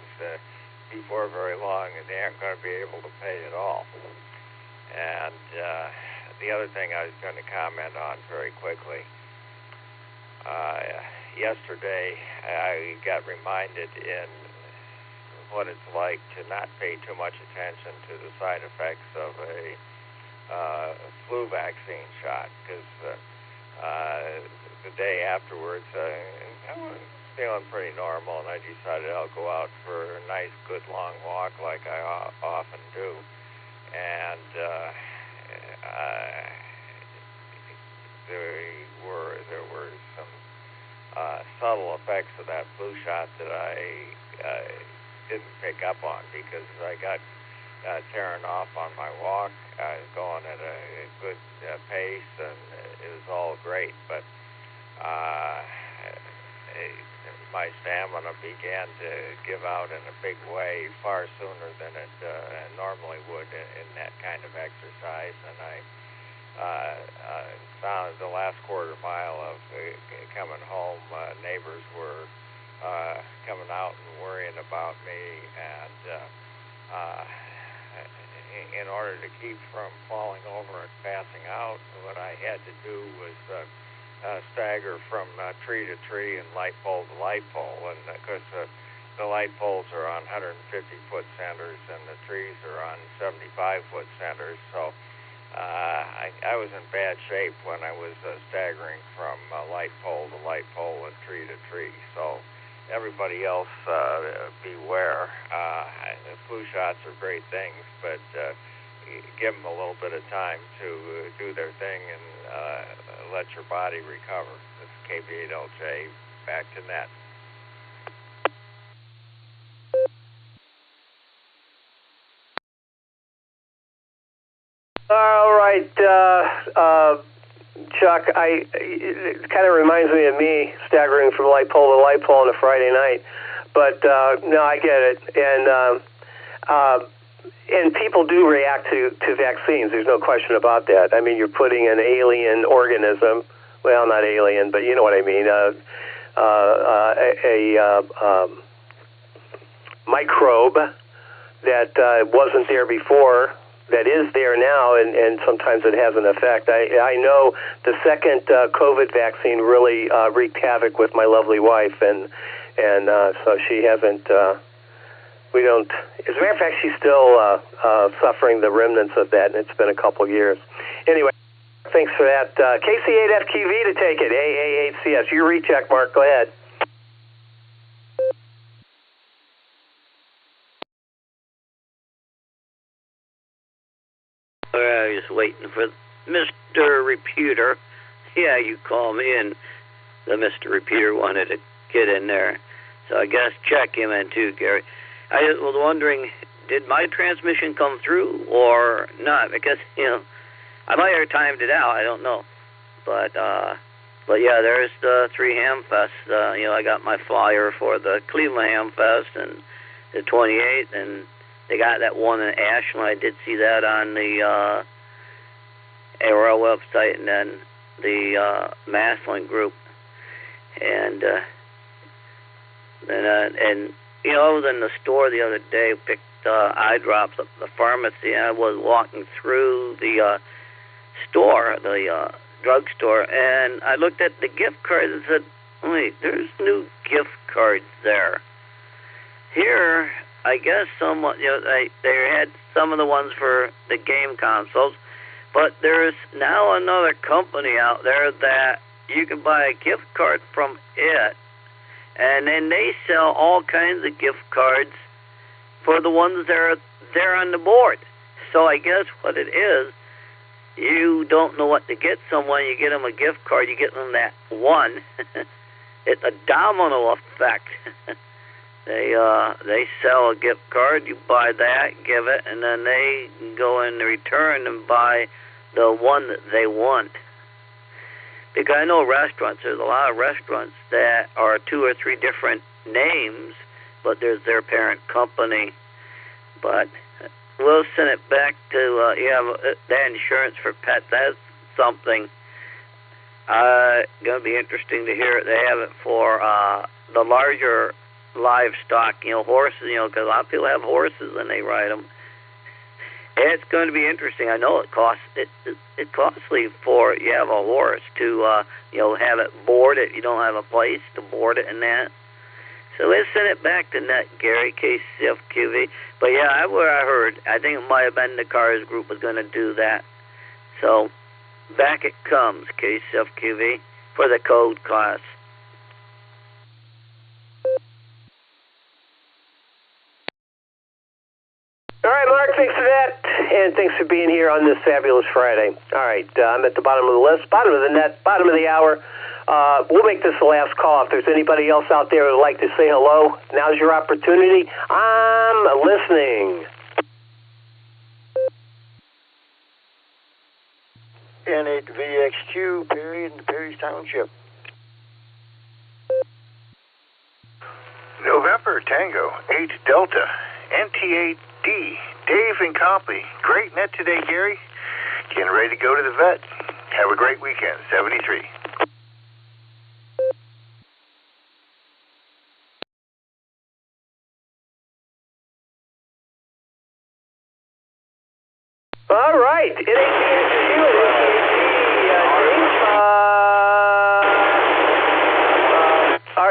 before very long they aren't going to be able to pay at all. And the other thing I was going to comment on very quickly, yesterday I got reminded in what it's like to not pay too much attention to the side effects of a flu vaccine shot, because the day afterwards I was feeling pretty normal, and I decided I'll go out for a nice, good long walk like I often do. And there were some subtle effects of that flu shot that I didn't pick up on, because I got tearing off on my walk. I was going at a good pace, and it was all great, but my stamina began to give out in a big way far sooner than it normally would in that kind of exercise, and I found the last quarter mile of coming home, neighbors were coming out and worrying about me, and in order to keep from falling over and passing out, what I had to do was stagger from tree to tree and light pole to light pole, and of course the light poles are on 150-foot centers and the trees are on 75-foot centers, so I was in bad shape when I was staggering from light pole to light pole and tree to tree. So everybody else, beware. Flu shots are great things, but give them a little bit of time to do their thing and let your body recover. This is KB8LJ, back to net. All right, Chuck, it kind of reminds me of me staggering from light pole to light pole on a Friday night. But, no, I get it. And people do react to vaccines. There's no question about that. I mean, you're putting an alien organism, well, not alien, but you know what I mean, a microbe that wasn't there before, that is there now, and sometimes it has an effect. I know the second COVID vaccine really wreaked havoc with my lovely wife, and so she hasn't. We don't. As a matter of fact, she's still suffering the remnants of that, and it's been a couple years. Anyway, thanks for that. KC8FQV to take it. AA8CS. You recheck, Mark. Go ahead. I was waiting for Mr. Repeater. Yeah, you call me, and the Mr. Repeater wanted to get in there. So I guess check him in too, Gary. I was wondering, did my transmission come through or not? Because, I might have timed it out. I don't know. But yeah, there's the 3 Ham Fest. I got my flyer for the Cleveland Ham Fest and the 28th, and they got that one in Ashland. I did see that on the AOL website, and then the Maslin group. And I was in the store the other day, picked eye drops at the pharmacy, and I was walking through the store, the drugstore, and I looked at the gift cards and said, wait, there's new gift cards there. Here, I guess someone, they had some of the ones for the game consoles, but there's now another company out there that you can buy a gift card from it, and then they sell all kinds of gift cards for the ones that are there on the board. So I guess what it is, you don't know what to get someone, you get them a gift card, you get them that one. It's a domino effect. They sell a gift card, you buy that, give it, and then they go in return and buy the one that they want. Because I know restaurants, there's a lot of restaurants that are 2 or 3 different names, but there's their parent company. But we'll send it back to, that insurance for pets. That's something going to be interesting to hear. They have it for the larger livestock, horses, because a lot of people have horses and they ride them. It's going to be interesting. I know it's costly for you have a horse to have it boarded. You don't have a place to board it and that. So let's send it back to net, Gary, KCFQV. But yeah, what I heard, I think it might have been the Cars Group was going to do that. So back it comes, KCFQV, for the code class. All right, Mark, thanks for that, and thanks for being here on this fabulous Friday. All right, I'm at the bottom of the list, bottom of the net, bottom of the hour. We'll make this the last call. If there's anybody else out there who would like to say hello, now's your opportunity. I'm listening. N8VXQ, Perry, in Perry's Township. November Tango 8 Delta NT8D Dave and Copley. Great net today, Gary. Getting ready to go to the vet. Have a great weekend. 73. All right.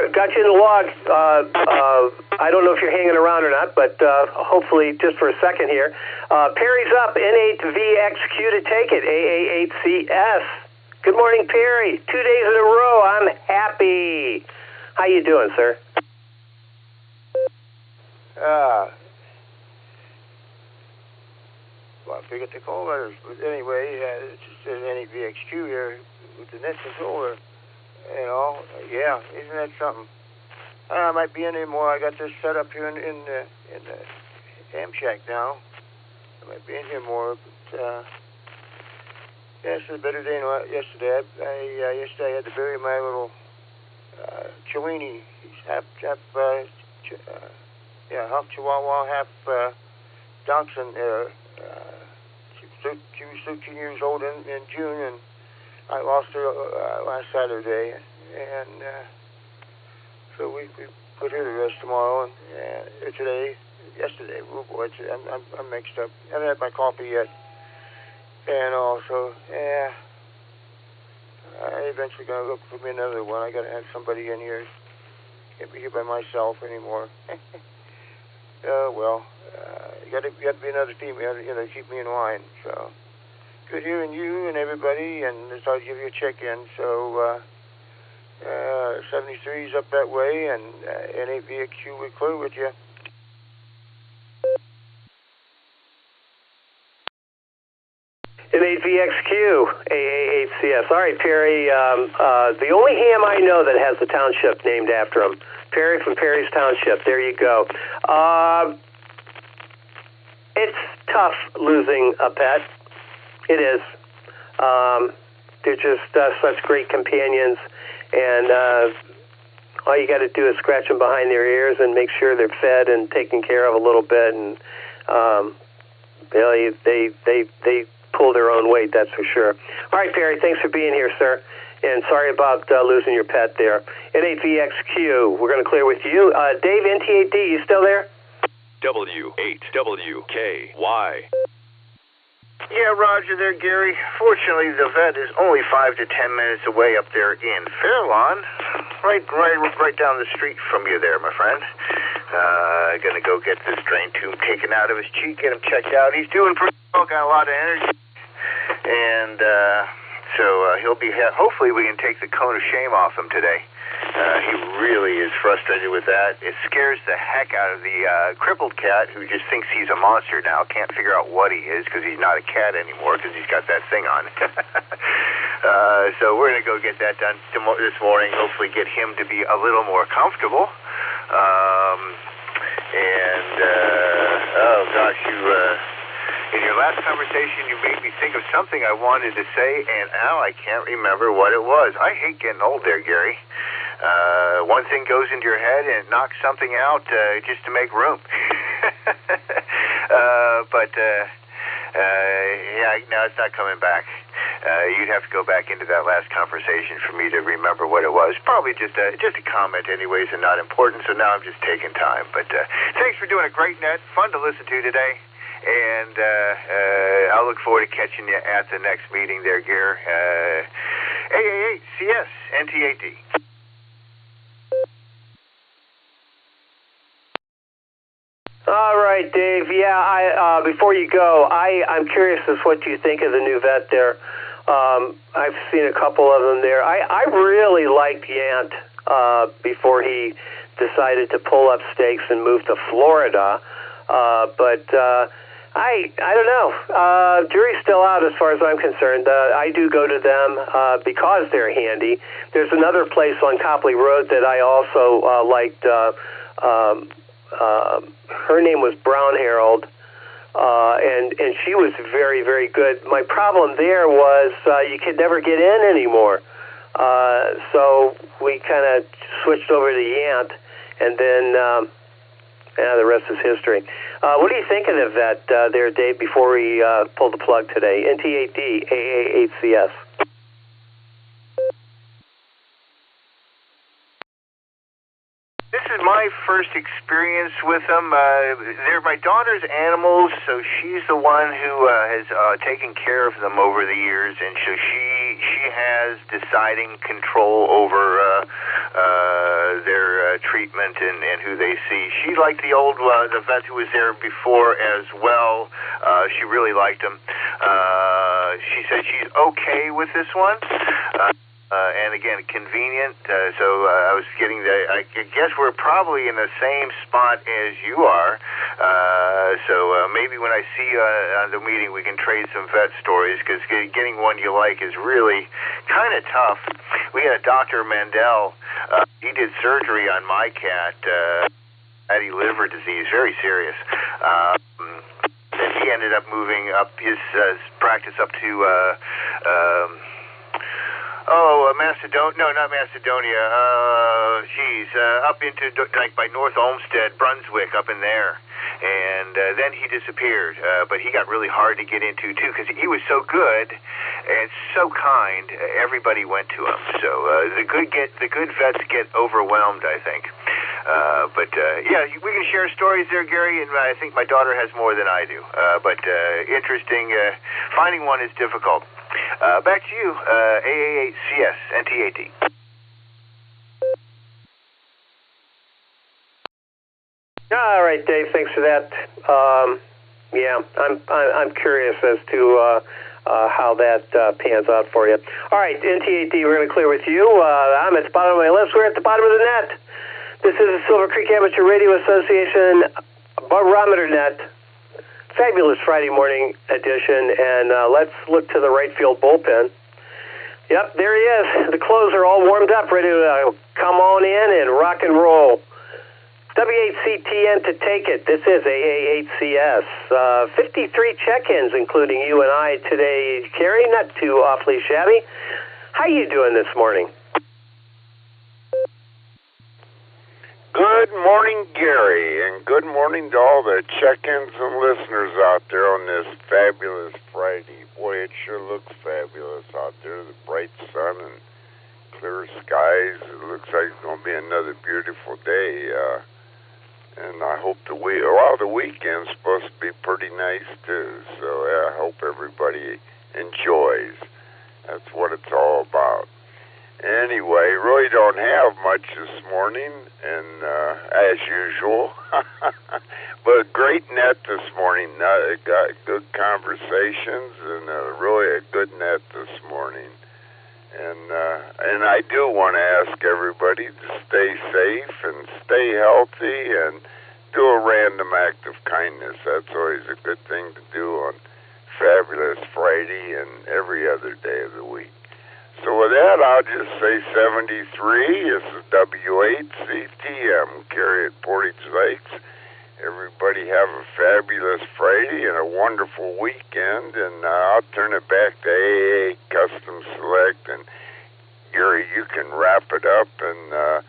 It got you in the log. I don't know if you're hanging around or not, but hopefully just for a second here. Perry's up, N8VXQ to take it, AA8CS. Good morning, Perry. 2 days in a row. I'm happy. How you doing, sir? Well, I forget the call letters, but anyway, it's just an NAVXQ here with the net controller. You know, yeah, isn't that something? I might be in there more. I got this set up here in the ham shack now. I might be in here more, but yeah, it's a better day than yesterday. Yesterday I had to bury my little Chiweenie. He's half Chihuahua, half Dachshund. She was 13 years old in June, and I lost her last Saturday, and so we put her to rest tomorrow and yesterday. Oh boy, I'm mixed up. I haven't had my coffee yet, and also, yeah, I eventually gonna look for me another one. I gotta have somebody in here. Can't be here by myself anymore. Well, you got to be another female, to keep me in line. So, good hearing you and everybody, and I thought I'd give you a check-in. So, 73's up that way, and NAVXQ, we're clear with you. NAVXQ, AA8CS. All right, Perry, the only ham I know that has the township named after him. Perry from Perry's Township. There you go. It's tough losing a pet. It is. They're just such great companions, and all you got to do is scratch them behind their ears and make sure they're fed and taken care of a little bit, and they pull their own weight, that's for sure. All right, Perry, thanks for being here, sir. And sorry about losing your pet there. NAVXQ, we're going to clear with you. Dave, NT8D, you still there? W8WKY. Yeah, Roger there, Gary. Fortunately, the vet is only 5 to 10 minutes away up there in Fairlawn. Right down the street from you there, my friend. Gonna go get this drain tube taken out of his cheek, get him checked out. He's doing pretty well, got a lot of energy. And, so he'll be, hopefully we can take the cone of shame off him today. He really is frustrated with that. It scares the heck out of the crippled cat, who just thinks he's a monster now. Can't figure out what he is because he's not a cat anymore because he's got that thing on. So we're going to go get that done this morning, hopefully get him to be a little more comfortable. Oh gosh, in your last conversation, you made me think of something I wanted to say, and now I can't remember what it was. I hate getting old there, Gary. One thing goes into your head and it knocks something out just to make room. Yeah, no, it's not coming back. You'd have to go back into that last conversation for me to remember what it was. Probably just a comment anyways, and not important, so now I'm just taking time. But thanks for doing a great net. Fun to listen to today. And I'll look forward to catching you at the next meeting there, Gear. AA8CS NT8D. All right, Dave. Yeah, before you go, I'm curious as what you think of the new vet there. I've seen a couple of them there. I really liked Yant before he decided to pull up stakes and move to Florida. But I don't know. Jury's still out as far as I'm concerned. I do go to them because they're handy. There's another place on Copley Road that I also liked. Her name was Brown Herald, and she was very, very good. My problem there was you could never get in anymore. So we kind of switched over to Yant, and then the rest is history. What do you think of the vet there, Dave, before we pull the plug today? NT8D, AA8CS. This is my first experience with them. They're my daughter's animals, so she's the one who has taken care of them over the years, and so she has deciding control over their treatment and who they see. She liked the vet who was there before as well. She really liked him. She said she's okay with this one. and again, convenient. So I was getting I guess we're probably in the same spot as you are. So maybe when I see you on the meeting, we can trade some vet stories, because getting one you like is really kind of tough. We had Dr. Mandel. He did surgery on my cat. Fatty liver disease, very serious. And he ended up moving up his practice up to Macedonia. No, not Macedonia. Up into like by North Olmsted, Brunswick, up in there. And then he disappeared. But he got really hard to get into too, because he was so good and so kind. Everybody went to him. So the good vets get overwhelmed, I think. But yeah, we can share stories there, Gary, and I think my daughter has more than I do. But interesting. Finding one is difficult. Back to you, AA8CS, NTAT. All right, Dave. Thanks for that. Yeah, I'm curious as to how that pans out for you. All right, NTAT. We're going to clear with you. I'm at the bottom of my list. We're at the bottom of the net. This is the Silvercreek Amateur Radio Association Barometer Net. Fabulous Friday morning edition, and let's look to the right field bullpen. Yep, there he is. The clothes are all warmed up, ready to come on in and rock and roll. W8CTN to take it. This is AA8CS. 53 check-ins, including you and I today, Kerry. Not too awfully shabby. How you doing this morning? Good morning, Gary, and good morning to all the check-ins and listeners out there on this fabulous Friday. Boy, it sure looks fabulous out there. The bright sun and clear skies. It looks like it's going to be another beautiful day. And I hope the weekend's supposed to be pretty nice, too. So I hope everybody enjoys. That's what it's all about. Anyway, really don't have much this morning, and as usual. But great net this morning. Got good conversations, and really a good net this morning. And I do want to ask everybody to stay safe and stay healthy and do a random act of kindness. That's always a good thing to do on Fabulous Friday and every other day of the week. So with that, I'll just say 73. This is W8CTM, Carry at Portage Lakes. Everybody have a fabulous Friday and a wonderful weekend, and I'll turn it back to AA Custom Select, and Gary, you can wrap it up, and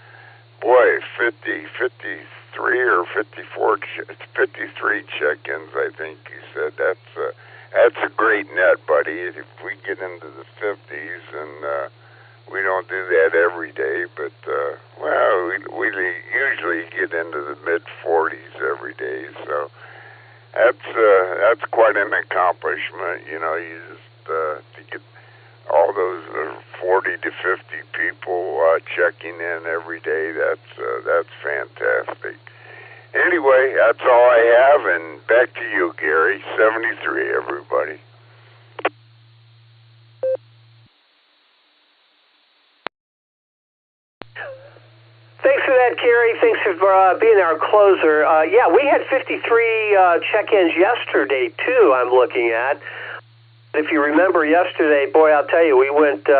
boy, 53 or 54, 53 check-ins, I think you said. That's a great net, buddy. If we get into the 50s, and we don't do that every day, but we usually get into the mid-40s every day. So that's quite an accomplishment. You know, you just to get all those 40 to 50 people checking in every day. That's fantastic. Anyway, that's all I have, and back to you, Gary. 73, everybody. Thanks for that, Gary. Thanks for being our closer. Yeah, we had 53 check-ins yesterday, too, I'm looking at. If you remember yesterday, boy, I'll tell you, we went,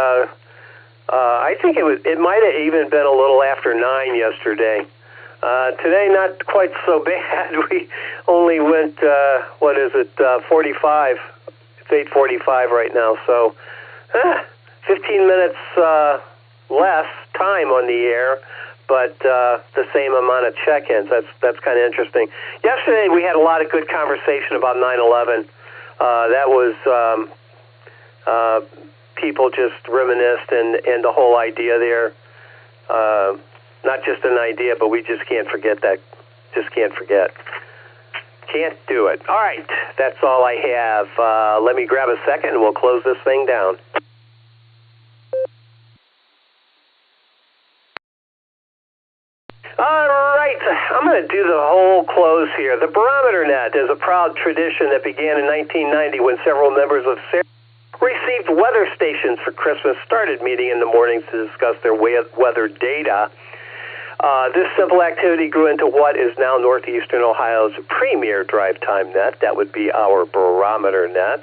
I think it might have even been a little after 9 yesterday. Today, not quite so bad. We only went, 45. It's 8:45 right now, so 15 minutes less time on the air, but the same amount of check-ins. That's kind of interesting. Yesterday, we had a lot of good conversation about 9/11. That was people just reminisced, and the whole idea there. Not just an idea, but we just can't forget that. Just can't forget. Can't do it. All right, that's all I have. Let me grab a second, and we'll close this thing down. All right, I'm going to do the whole close here. The Barometer Net is a proud tradition that began in 1990 when several members of received received weather stations for Christmas started meeting in the mornings to discuss their weather data. This simple activity grew into what is now Northeastern Ohio's premier drive time net. That would be our Barometer Net.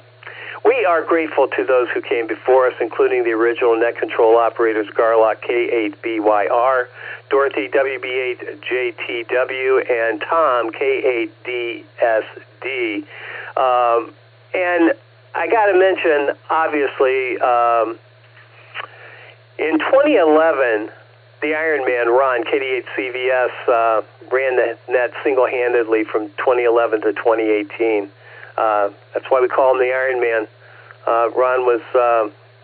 We are grateful to those who came before us, including the original net control operators Garlock K8BYR, Dorothy WB8JTW, and Tom K8DSD. And I got to mention, obviously, in 2011, the Iron Man, Ron, KD8CVS, ran the net single-handedly from 2011 to 2018. That's why we call him the Iron Man. Ron was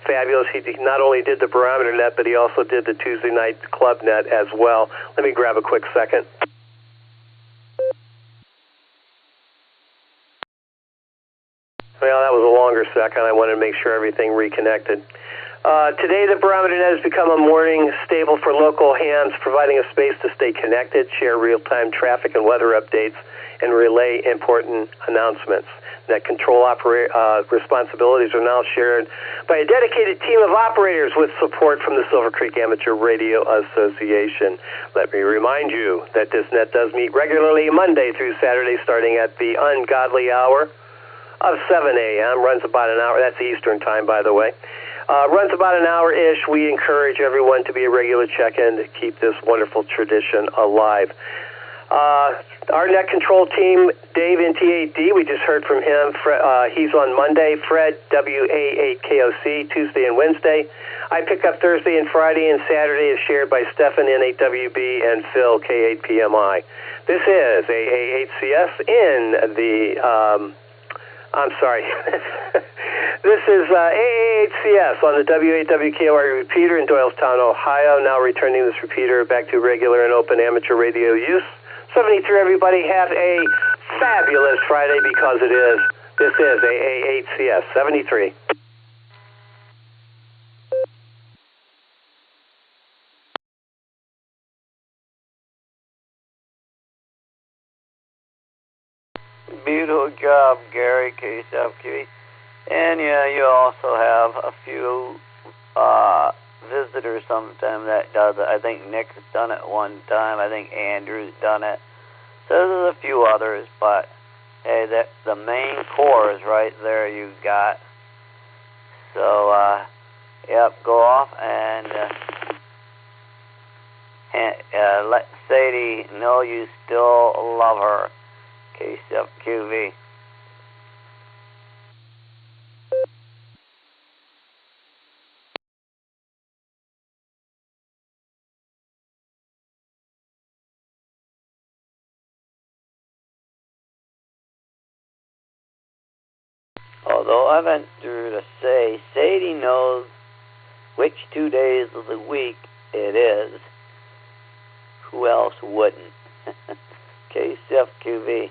fabulous. He not only did the Barometer Net, but he also did the Tuesday night Club Net as well. Let me grab a quick second. Well, that was a longer second. I wanted to make sure everything reconnected. Today, the Barometer Net has become a morning staple for local hands, providing a space to stay connected, share real-time traffic and weather updates, and relay important announcements. Net control responsibilities are now shared by a dedicated team of operators with support from the Silvercreek Amateur Radio Association. Let me remind you that this net does meet regularly Monday through Saturday, starting at the ungodly hour of 7 a.m., runs about an hour. That's Eastern time, by the way. Runs about an hour-ish. We encourage everyone to be a regular check-in to keep this wonderful tradition alive. Our net control team, Dave NT8D, we just heard from him. He's on Monday. Fred, WA8KOC, Tuesday and Wednesday. I pick up Thursday and Friday, and Saturday is shared by Stefan, N8WB, and Phil, K8PMI. This is AA8CS in the... I'm sorry. This is AA8CS on the W8WKOR repeater in Doylestown, Ohio. Now returning this repeater back to regular and open amateur radio use. 73, everybody. Have a fabulous Friday because it is. This is AA8CS 73. Beautiful job, Gary, KSFQ. And yeah, you also have a few visitors sometime that does it. I think Nick's done it one time. I think Andrew's done it. So there's a few others, but hey, the main core is right there you got. So, yep, go off and let Sadie know you still love her. KSFQV. Although I venture to say Sadie knows which 2 days of the week it is, who else wouldn't? KSFQV.